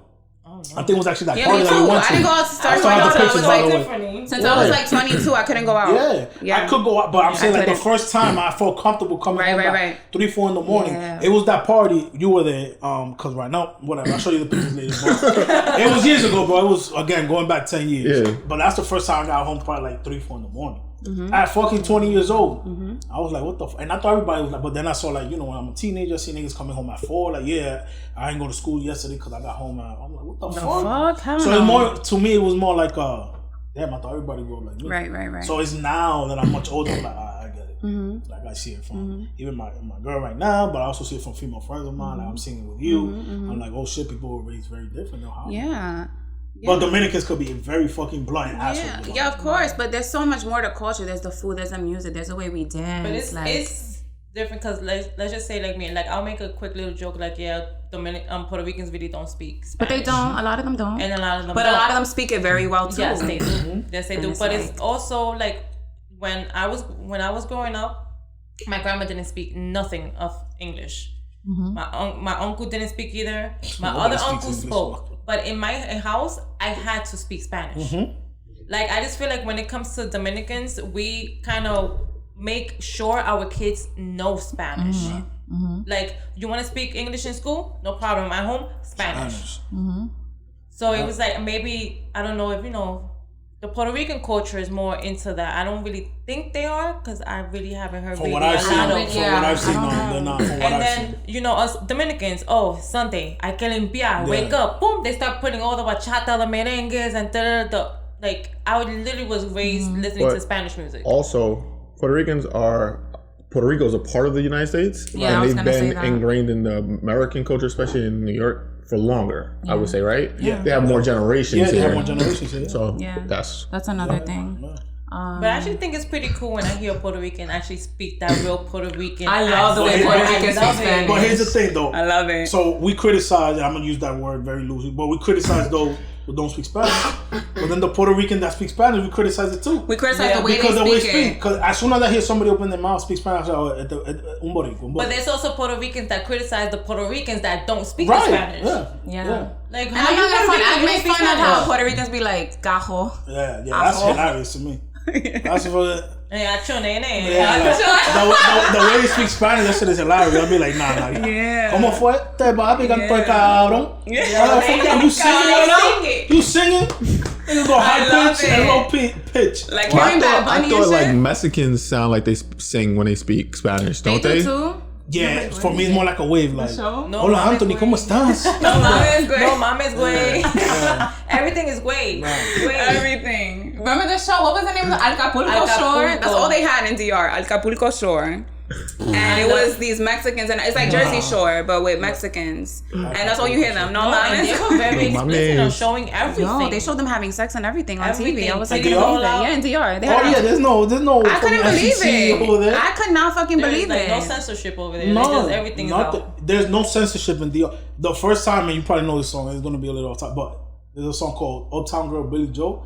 Oh, no. I think it was actually that party that we went to. I didn't go out to start my daughter. Since I was like 22, I couldn't go out. Yeah. I could go out, but I'm saying, like, the first time I felt comfortable coming home at 3, 4 in the morning, it was that party. You were there, because right now, whatever, I'll show you the pictures later. It was years ago, bro. It was, again, going back 10 years. Yeah. But that's the first time I got home probably like 3, 4 in the morning. Mm-hmm. At fucking 20 years old. Mm-hmm. I was like, what the and I thought everybody was like, but then I saw, like, you know, when I'm a teenager, I see niggas coming home at 4, like, yeah, I ain't go to school yesterday because I got home at, I'm like, what the fuck? So it's more, to me, it was more like, damn, I thought everybody grew up like me. Right. So it's now that I'm much older, I'm like, I get it. Mm-hmm. Like, I see it from even my girl right now, but I also see it from female friends of mine. Like, I'm seeing it with you. I'm like, oh shit, people were raised very different. Yeah. But Dominicans could be very fucking blunt and assholes. Yeah, of course. But there's so much more to culture. There's the food, there's the music, there's the way we dance. But it's different because let's just say, like, me, like, I'll make a quick little joke, like, Puerto Ricans really don't speak Spanish. But they don't. A lot of them don't. And a lot of them don't. A lot of them speak it very well too. Yes, they do. Yes, they do. But it's also like when I was growing up, my grandma didn't speak nothing of English. Mm-hmm. My uncle didn't speak either. My other uncle spoke. But in my house, I had to speak Spanish. Mm-hmm. Like, I just feel like when it comes to Dominicans, we kind of make sure our kids know Spanish. Mm-hmm. Mm-hmm. Like, you want to speak English in school? No problem. At home, Spanish. Mm-hmm. So it was like, maybe, I don't know if, you know, the Puerto Rican culture is more into that. I don't really think they are, because I really haven't heard from what I've seen. From what I've seen, no, they're not. From what I've seen. You know, us Dominicans, Sunday, hay que limpiar, wake up, boom, they start putting all the bachata, the merengues, and like, I literally was raised listening to Spanish music. Also, Puerto Rico's a part of the United States, and they've been ingrained in the American culture, especially in New York, for longer, I would say, right? Yeah. They have more generations here. They have more generations here. So that's another thing. But I actually think it's pretty cool when I hear a Puerto Rican actually speak that real Puerto Rican. I love the way Puerto Ricans speak Spanish. But here's the thing, though. I love it. So we criticize, I'm going to use that word very loosely, but we criticize, though, who don't speak Spanish. But then the Puerto Rican that speaks Spanish, we criticize it too. We criticize the way they speak it. Because as soon as I hear somebody open their mouth, speak Spanish, un boricua. But there's also Puerto Ricans that criticize the Puerto Ricans that don't speak Spanish. Yeah. Like, and I make fun of how Puerto Ricans be like, gajo. Yeah, that's hilarious to me. That's for the way they speak Spanish, that shit is hilarious. I'll be like, nah. ¿Cómo fue? Te va a picar por cabrón. You singing? You go high pitch and low pitch. Like I thought like Mexicans sound like they sing when they speak Spanish, don't they? They do too. Yeah, for me it's more like a wave. Like, hola Anthony, ¿cómo estás? No mames, güey. Everything is güey. Everything. Remember the show? What was the name of the Acapulco Shore? That's all they had in DR. Acapulco Shore. And it was these Mexicans, and it's like Jersey Shore, but with Mexicans. And that's all you hear them. No mames. They were very explicit on showing everything. No, they showed them having sex and everything on TV. I was like, yeah, in DR. There's no. I couldn't believe it. I could not fucking believe it. No censorship over there. No, everything out. There's no censorship in DR. The first time, and you probably know this song, it's gonna be a little off top, but there's a song called Uptown Girl Billy Joe.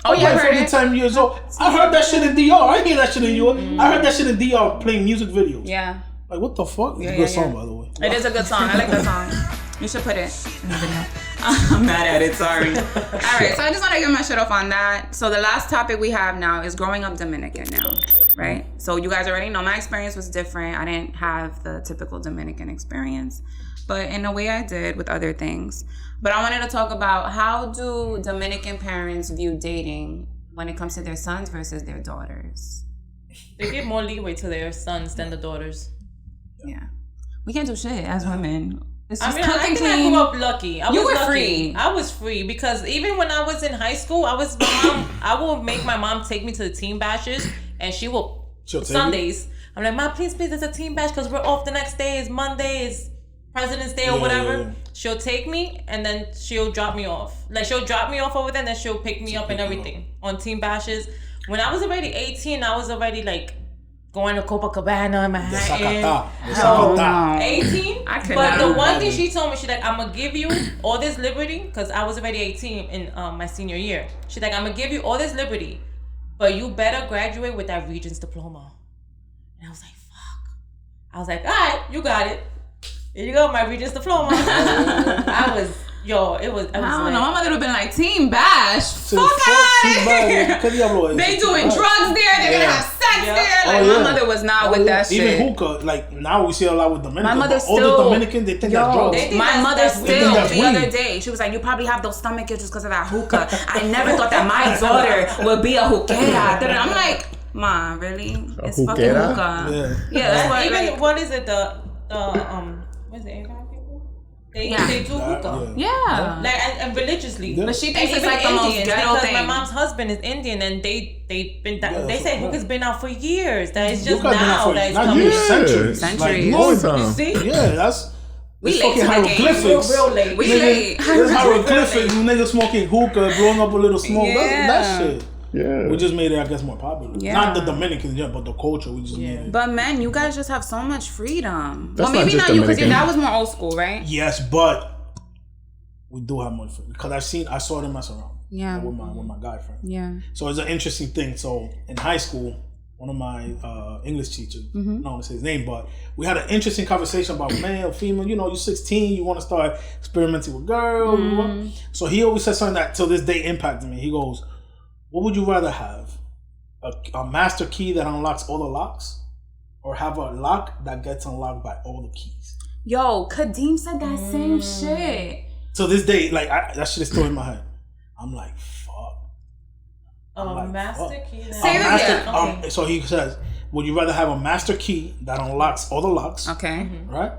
Oh yeah, I heard it. 10 years old. I heard that shit in DR. I didn't hear that shit in US. I heard that shit in DR playing music videos. Yeah. Like, what the fuck? It's a good song, by the way. It is a good song. I like that song. You should put it in the video. I'm mad at it. Sorry. All right. So I just want to get my shit off on that. So the last topic we have now is growing up Dominican now, right? So you guys already know my experience was different. I didn't have the typical Dominican experience, but in a way I did with other things. But I wanted to talk about how do Dominican parents view dating when it comes to their sons versus their daughters. They give more leeway to their sons than the daughters. Yeah. We can't do shit as women. It's just I think I grew up lucky. I was free because even when I was in high school, I will make my mom take me to the team bashes, and she'll Sundays. I'm like, Mom, please, there's a team bash because we're off the next day. It's Monday. It's President's Day or whatever. Yeah. She'll take me and then she'll drop me off. Like, she'll drop me off over there and then she'll pick me up and everything on team bashes. When I was already 18, I was already like going to Copacabana in Manhattan. 18? I could but the one thing she told me, she's like, I'm going to give you all this liberty, because I was already 18 in my senior year. She's like, I'm going to give you all this liberty, but you better graduate with that Regents diploma. And I was like, fuck. I was like, all right, you got it. Here you go, my Regents diploma. I don't know. My mother would have been like, Team Bash. Fuck out of here. They doing drugs there. They're gonna have sex there. Like, my mother was not with that shit. Even hookah. Like, now we see a lot with Dominicans. My mother still. All the Dominicans, they think that's drugs. My mother still, the other day, she was like, you probably have those stomach issues because of that hookah. I never thought that my daughter would be a hookera. I'm like, Ma, really? It's fucking hookah. Yeah, that's what. Even, what is it? What is it? They do hookah. Yeah. Like, and religiously. But she thinks it's like the most ghetto thing. My mom's husband is Indian, and they say hookah's been out for years. That it's just now that it's coming. Centuries. You see? Yeah, that's... We late fucking hieroglyphics. Real late. We late. There's hieroglyphics. You niggas smoking hookah, blowing up a little smoke. Yeah. That shit. Yeah. We just made it, I guess, more popular. Yeah. Not the Dominicans, but the culture. We just made it. But man, you guys just have so much freedom. That's well, maybe not not you, because Dominican. your dad was more old school, right? Yes, but we do have more freedom. Because I saw them mess around. Yeah. With my guy friend. Yeah. So it's an interesting thing. So in high school, one of my English teachers, I don't want to say his name, but we had an interesting conversation about male, female. You know, you're 16, you want to start experimenting with girls. So he always said something that till this day impacted me. He goes, what would you rather have? A master key that unlocks all the locks, or have a lock that gets unlocked by all the keys? Yo, Kadeem said that same shit. To this day, like, that shit is still in my head. I'm like, fuck. Master key. Say that again. Okay. So he says, would you rather have a master key that unlocks all the locks, okay, right,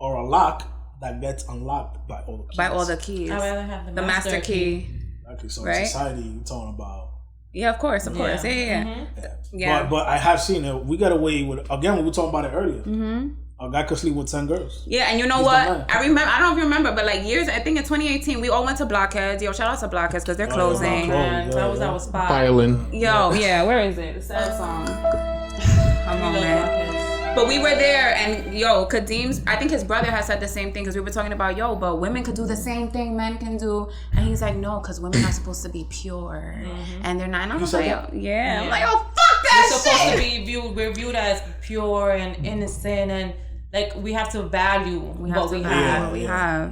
or a lock that gets unlocked by all the keys? By all the keys. I'd rather have the master key. Exactly. So right? in society, you're talking about. Yeah, of course. Yeah. But I have seen it. We got away with, again, we were talking about it earlier. A guy could sleep with 10 girls. Yeah, and you know what? I remember. I don't know if you remember, but like years, I think in 2018, we all went to Blockheads. Yo, shout out to Blockheads because they're closing. That was our spot. Violin. Yo, yeah, where is it? The sad song. Come on, man. But we were there, and Kadeem's, I think his brother has said the same thing, because we were talking about, but women could do the same thing men can do. And he's like, no, because women are supposed to be pure. And they're not. And I was like, yeah. I'm like, oh, fuck that shit. We're supposed to be viewed as pure and innocent, and like we have to value what we have. Yeah.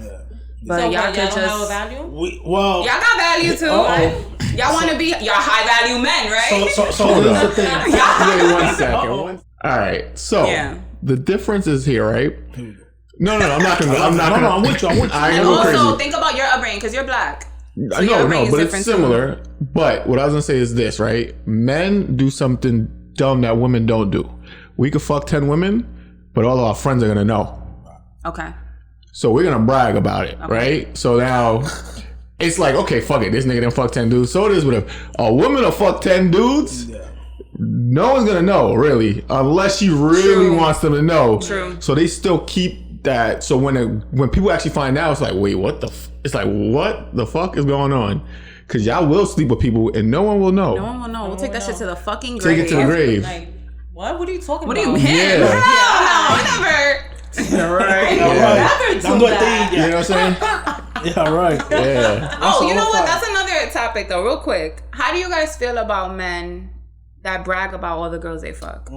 But so y'all don't have a value? Y'all got value too, right? Y'all want to be y'all high value men, right? So here's the thing. Wait 1 second. All right. So the difference is here, right? No, I'm not gonna. I'm with you. And also think about your upbringing, because you're black. So no, but it's similar. Too. But what I was gonna say is this, right? Men do something dumb that women don't do. We could fuck 10 women, but all of our friends are gonna know. Okay. So we're gonna brag about it, right? So now it's like, okay, fuck it. This nigga done fuck 10 dudes. So it is, but if a woman will fuck 10 dudes, no one's gonna know, really, unless she really wants them to know. True. So they still keep that. So when people actually find out, it's like, wait, what the? It's like, what the fuck is going on? Because y'all will sleep with people and no one will know. No one will know. We'll take that shit to the fucking grave. Take it to the grave. Like, what are you talking about? What do you mean? Yeah. No, never. Yeah, right. Never do that. You know what I'm saying? Yeah, right. Yeah. Oh, you know what? That's another topic though. Real quick, how do you guys feel about men that brag about all the girls they fuck?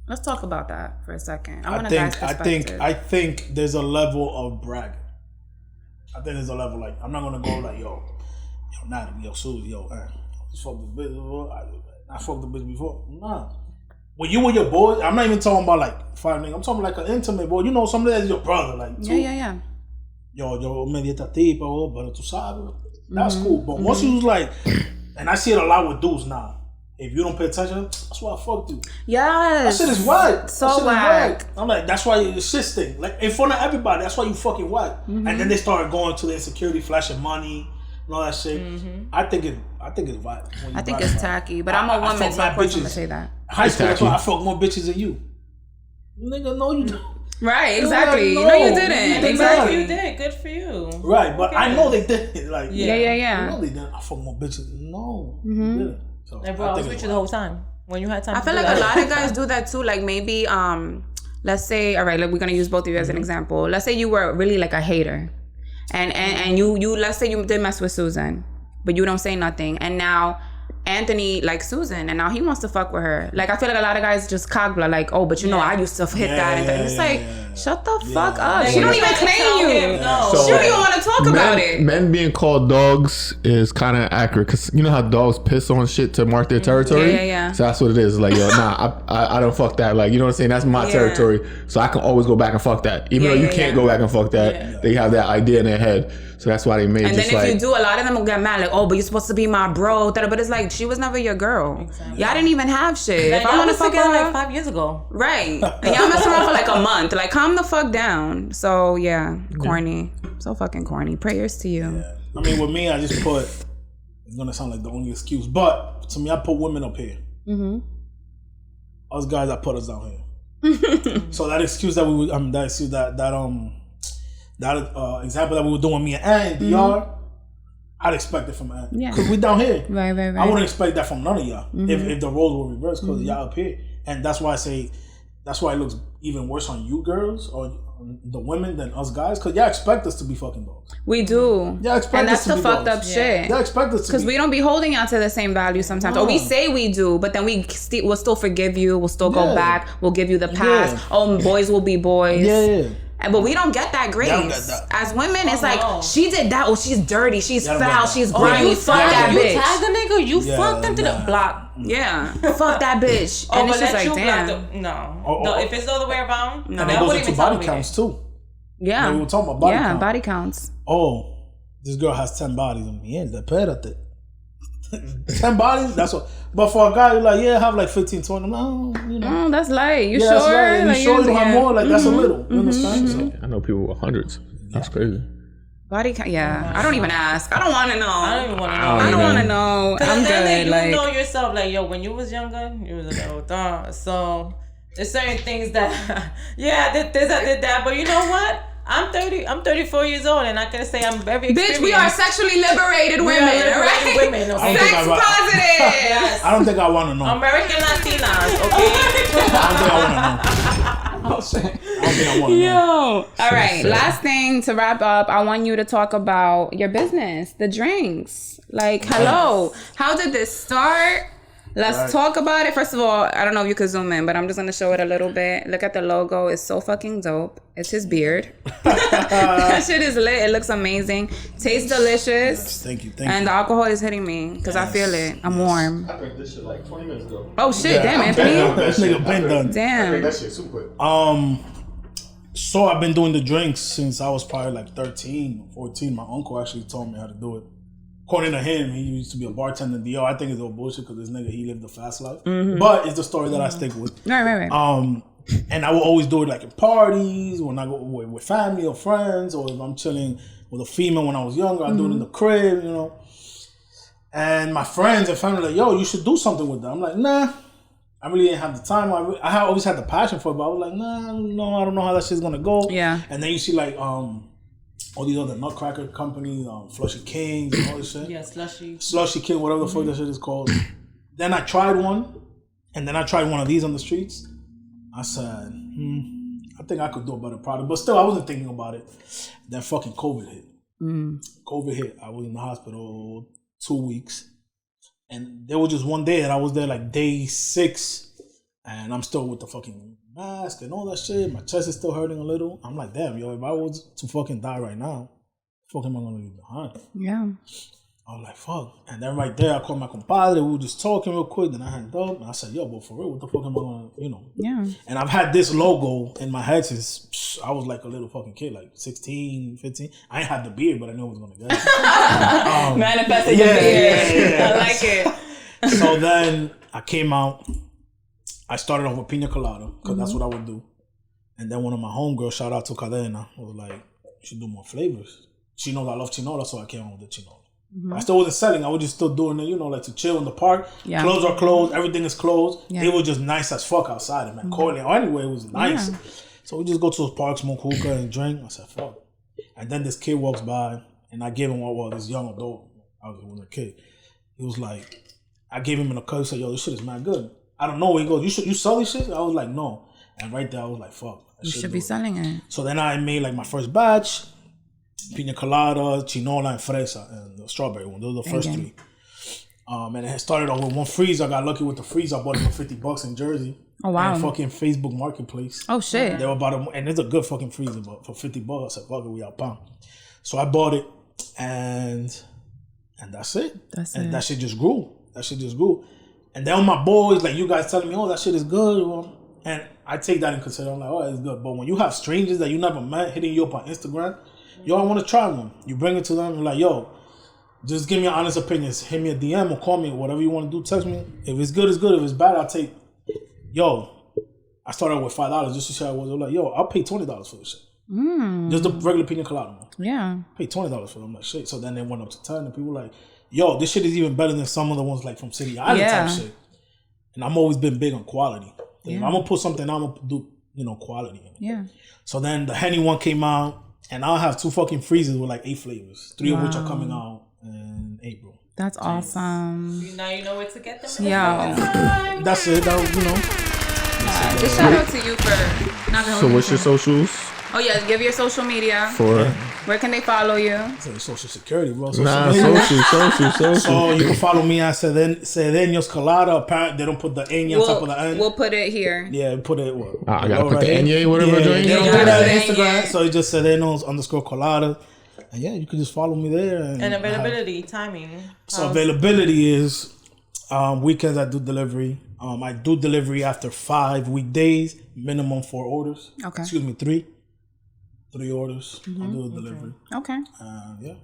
Let's talk about that for a second. I think there's a level of bragging. I think there's a level, like, I'm not gonna go like, yo, Natalie, yo, Susie, yo, I fucked this bitch before. I fucked the bitch before. Nah. When you and your boys, I'm not even talking about like 5 niggas. I'm talking like an intimate boy. You know, somebody that's your brother, like. Yeah. Yo, me di esta tipa, pero tú sabes. That's cool. But once you was like, and I see it a lot with dudes now. If you don't pay attention, that's why I fucked you. Yes. That shit is whack. So whack. I'm like, that's why the shit stink. Like, in front of everybody, that's why you fucking whack. And then they started going to the insecurity, flashing money, and all that shit. I think it's violent. I think it's tacky, but I'm a woman, so of course I'm gonna say that. High school, that's why I fucked more bitches than you. Nigga, no, you don't. Right, exactly. No, you didn't. Exactly. You did. Good for you. Right, but I know they did. Like, yeah. I know they didn't. I fucked more bitches. No, they didn't. So, like, bro, I was with you the whole time. When you had time I feel like a lot of guys do that too. Like, maybe, let's say, all right, like, we're gonna use both of you as an example. Let's say you were really like a hater. And you let's say you did mess with Susan, but you don't say nothing. And now Anthony likes Susan, and now he wants to fuck with her. Like, I feel like a lot of guys just cogbla, like, oh, but you know, I used to hit that. And it's like, shut the fuck up. She don't even claim you. She don't even want to talk about it. Men being called dogs is kind of accurate, because you know how dogs piss on shit to mark their territory? Yeah. So that's what it is. Like, yo, nah, I don't fuck that. Like, you know what I'm saying? That's my territory. So I can always go back and fuck that. Even though you can't go back and fuck that, they have that idea in their head. So that's why they made it. And then if you do, a lot of them will get mad, like, oh, but you're supposed to be my bro. But it's like, she was never your girl. Exactly. Y'all didn't even have shit. Like, if I want to fuck her, like 5 years ago. Right. And y'all messed around for like a month. Like, calm the fuck down. So, corny. So fucking corny. Prayers to you. Yeah. I mean, with me, I just put, it's going to sound like the only excuse, but to me, I put women up here. Us guys, I put us down here. So that excuse that we, that example that we were doing, me and Ann in DR, I'd expect it from Ann. Yeah. Because we down here. Right. I wouldn't expect that from none of y'all if the roles were reversed, because y'all up here. And that's why I say, that's why it looks even worse on you girls or the women than us guys, because y'all expect us to be fucking dogs. We do. Y'all expect us to be dogs. And that's the fucked up shit. Y'all expect us to be. Because we don't be holding y'all to the same value sometimes. Or we say we do, but then we'll still forgive you. We'll still go back. We'll give you the pass. Yeah. Oh, boys will be boys. Yeah. But we don't get that grace. As women, it's like, she did that. Oh, she's dirty. She's foul. She's grimy. Fuck that bitch. You tag the nigga, you fucked them to the block. Yeah. Fuck that bitch. And it's just like, damn. No, if it's the other way around, no. And it goes into body counts too. Yeah. We were talking about body count. Body counts. Oh, this girl has 10 bodies. Mierda, espérate. 10 bodies? That's what. But for a guy, you're like, I have like 15, 20. I'm like, oh, you know. That's light. You sure? That's light. Like, you sure you have more? Like, that's a little. You understand? So. I know people with hundreds. That's crazy. Body count, I don't even ask. I don't want to know. I don't even want to know. I don't want to know. I'm good. You know yourself, like, yo, when you was younger, you was like, oh, dog. So there's certain things that, I did this, I did that. But you know what? I'm 30. I'm 34 years old, and I can say I'm very experienced. Bitch, we are sexually liberated women, right? Women, okay? Sex positive. Yes. I don't think I want to know. American Latinas, okay? I don't think I want to know. Oh shit. I don't think I want to know. Yo. All right. Last thing to wrap up, I want you to talk about your business, the drinks. Like, hello. How did this start? Let's talk about it. First of all, I don't know if you could zoom in, but I'm just going to show it a little bit. Look at the logo. It's so fucking dope. It's his beard. That shit is lit. It looks amazing. Tastes delicious. Yes, thank you. And the alcohol is hitting me because I feel it. I'm warm. I drank this shit like 20 minutes ago. Oh, shit. Damn, Anthony. This nigga been done. Damn. That shit super. So I've been doing the drinks since I was probably like 13 or 14. My uncle actually taught me how to do it. According to him, he used to be a bartender in D.O. I think it's all bullshit because this nigga, he lived a fast life. Mm-hmm. But it's the story that I stick with. Right. And I will always do it like in parties, when I go with family or friends, or if I'm chilling with a female when I was younger, I do it in the crib, you know. And my friends and family like, yo, you should do something with that. I'm like, nah. I really didn't have the time. I always had the passion for it, but I was like, nah, no, I don't know how that shit's gonna go. Yeah. And then you see like all these other nutcracker companies, Flushy Kings and all this shit. Yeah, Slushy King, whatever the fuck that shit is called. Then I tried one, and then I tried one of these on the streets. I said, I think I could do a better product. But still, I wasn't thinking about it. Then fucking COVID hit. COVID hit. I was in the hospital 2 weeks. And there was just one day that I was there like day 6. And I'm still with the fucking mask and all that shit. My chest is still hurting a little. I'm like, damn, yo, if I was to fucking die right now, the fuck am I gonna leave behind? Yeah. I was like, fuck. And then right there, I called my compadre. We were just talking real quick. Then I hanged up. And I said, yo, but for real, what the fuck am I gonna, you know? Yeah. And I've had this logo in my head since I was like a little fucking kid, like 16, 15. I ain't had the beard, but I knew I was gonna get it. Manifesting your beard. Yeah. I like it. So then I came out. I started off with pina colada because that's what I would do. And then one of my homegirls, shout out to Cadena, was like, you should do more flavors. She knows I love chinola, so I came out with the chinola. I still wasn't selling. I was just still doing it, you know, like to chill in the park. Yeah. Clubs are closed. Everything is closed. Yeah. It was just nice as fuck outside. Man, Cortland. Anyway, it was nice. Yeah. So we just go to those parks, smoke hookah and drink. I said, fuck. And then this kid walks by, and I gave him this young adult. I was a kid. He was like, I gave him in a cup. He said, yo, this shit is mad good. I don't know. He goes, you sell this shit? I was like, no. And right there, I was like, fuck. You should be selling it. So then I made like my first batch. Pina colada, chinola, and fresa, and the strawberry one. Those were the first 3. And it started off with one freezer. I got lucky with the freezer. I bought it for $50 in Jersey. Oh wow! And fucking Facebook Marketplace. Oh shit! They were and it's a good fucking freezer, but for $50, I said, "Fuck it, we out pound." So I bought it, and that's it. That shit just grew. And then my boys, like you guys, telling me, "Oh, that shit is good," and I take that in consideration. I'm like, "Oh, it's good." But when you have strangers that you never met hitting you up on Instagram. Yo, I want to try one. You bring it to them. You're like, yo, just give me an honest opinion. Hit me a DM or call me. Whatever you want to do, text me. If it's good, it's good. If it's bad, I'll take. Yo, I started with $5 just to see how it was. I'm like, yo, I'll pay $20 for this shit. Just the regular pina colada, man. Yeah. Pay $20 for them. I'm like, shit. So then they went up to 10 and people were like, yo, this shit is even better than some of the ones like from City Island type shit. And I've always been big on quality. Yeah. If I'm going to put something, I'm going to do, quality in it. Yeah. So then the Henny one came out. And I'll have 2 fucking freezers with like 8 flavors. 3 of which are coming out in April. That's awesome. Now you know where to get them. Yeah. That's it. Just shout out to you for not gonna. So what's your socials? Oh yeah, give your social media. Where can they follow you? Social security, bro. Social. So you can follow me at Cedeños Colada. Apparently they don't put the Ñ on top of the N. We'll put it here. Yeah, put it. I gotta put the Ñ, whatever. They don't do that on Instagram. So it's just Cedeños_Colada. And yeah, you can just follow me there. And availability, timing. So availability is weekends I do delivery. I do delivery after 5 weekdays, minimum 4 orders. Okay. Excuse me, 3. 3 orders. I'll do a delivery. Okay. Yeah.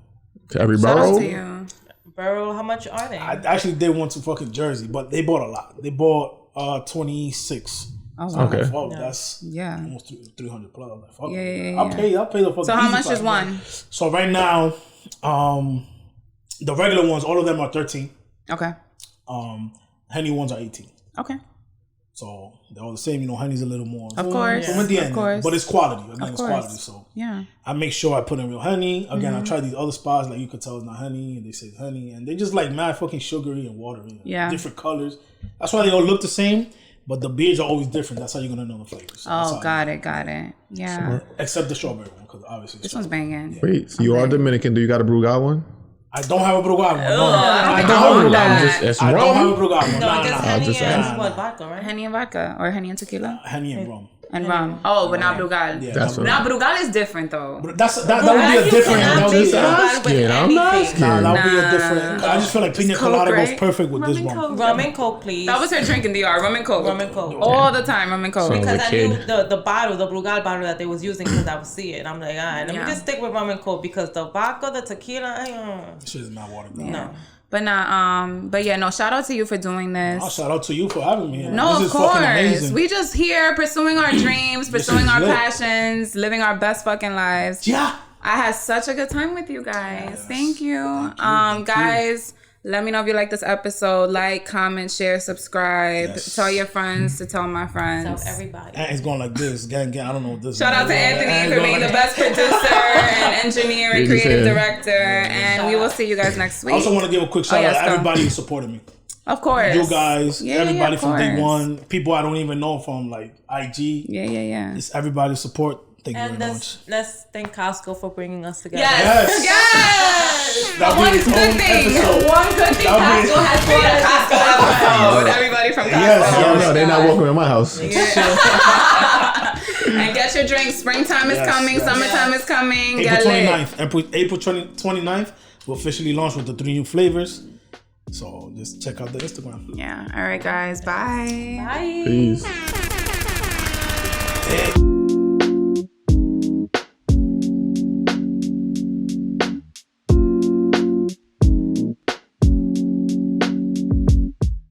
To every borough? To you. Borough, how much are they? I actually did one to fucking Jersey, but they bought a lot. They bought 26. Oh, wow. Okay. Fuck, that's almost 300 plus. Like, fuck I'll pay the fucking. So how much is one? So right now, the regular ones, all of them are 13. Okay. Henny ones are 18. Okay. So they're all the same. You know, honey's a little more. Of course. From the end, course. but it's quality. Again, Of it's course. quality. So yeah, I make sure I put in real honey. Again, I try these other spots like you could tell it's not honey, and they say it's honey, and they just like mad fucking sugary and watery. Yeah. Different colors. That's why they all look the same, but the beers are always different. That's how you're gonna know the flavors. Oh, got it. Yeah. Except the strawberry one, because obviously This one's banging. Wait, so you are Dominican? Do you got a Brugal one? I don't have a Brugal one. No, I I don't don't have that. It's I don't rum. have a Brugal one. No, Nah, just nah. honey just and ask. what, vodka, right? Honey and vodka or honey and tequila Honey and rum. and rum. Oh, but not Brugal. Yeah, That's what. Now Brugal is different though. But that would be a different. That would be I'm asking. that would be a different. I just feel like pina Coke, colada goes right? perfect with this rum. Rum and Coke, please. That was her drink in DR. Rum and Coke. Rum and Coke. All the time, rum and Coke. So- Because As a I knew kid. the bottle, the Brugal bottle that they was using because I would see it. I'm like, all right, let me just stick with rum and Coke because the vodka, the tequila, Shit is not water. no. But yeah, no, shout out to you for doing this. I'll shout out to you for having me here. No, This of is fucking course. amazing. We just here pursuing our dreams, pursuing is our lit. passions, living our best fucking lives. Yeah. I had such a good time with you guys. Thank you. Guys, let me know if you like this episode. Like, comment, share, subscribe. Yes. Tell your friends to tell my friends. Tell everybody. And it's going like this. Gang, I don't know what this Shout out to Anthony for being the best producer and engineer and You just creative said- director. And we will see you guys next I week. also want to give a quick shout yes, out to go. everybody who supported me. Of course. You guys, Yeah, everybody of from day course. one, people I don't even know from like IG. Yeah. It's everybody's support. Thank you And very much. let's thank Costco for bringing us together. Yes. That'll One be its good own thing. episode. One good thing That'll be Costco has brought a Costco episode. Everybody from Costco. Yes. No, they're not welcome in my house. And get your drinks. Springtime is coming. yes. Summertime is coming. April Get lit. 29th. April 29th, we'll officially launch with the 3 new flavors. So just check out the Instagram. Yeah. All right, guys. Bye. Bye. Peace.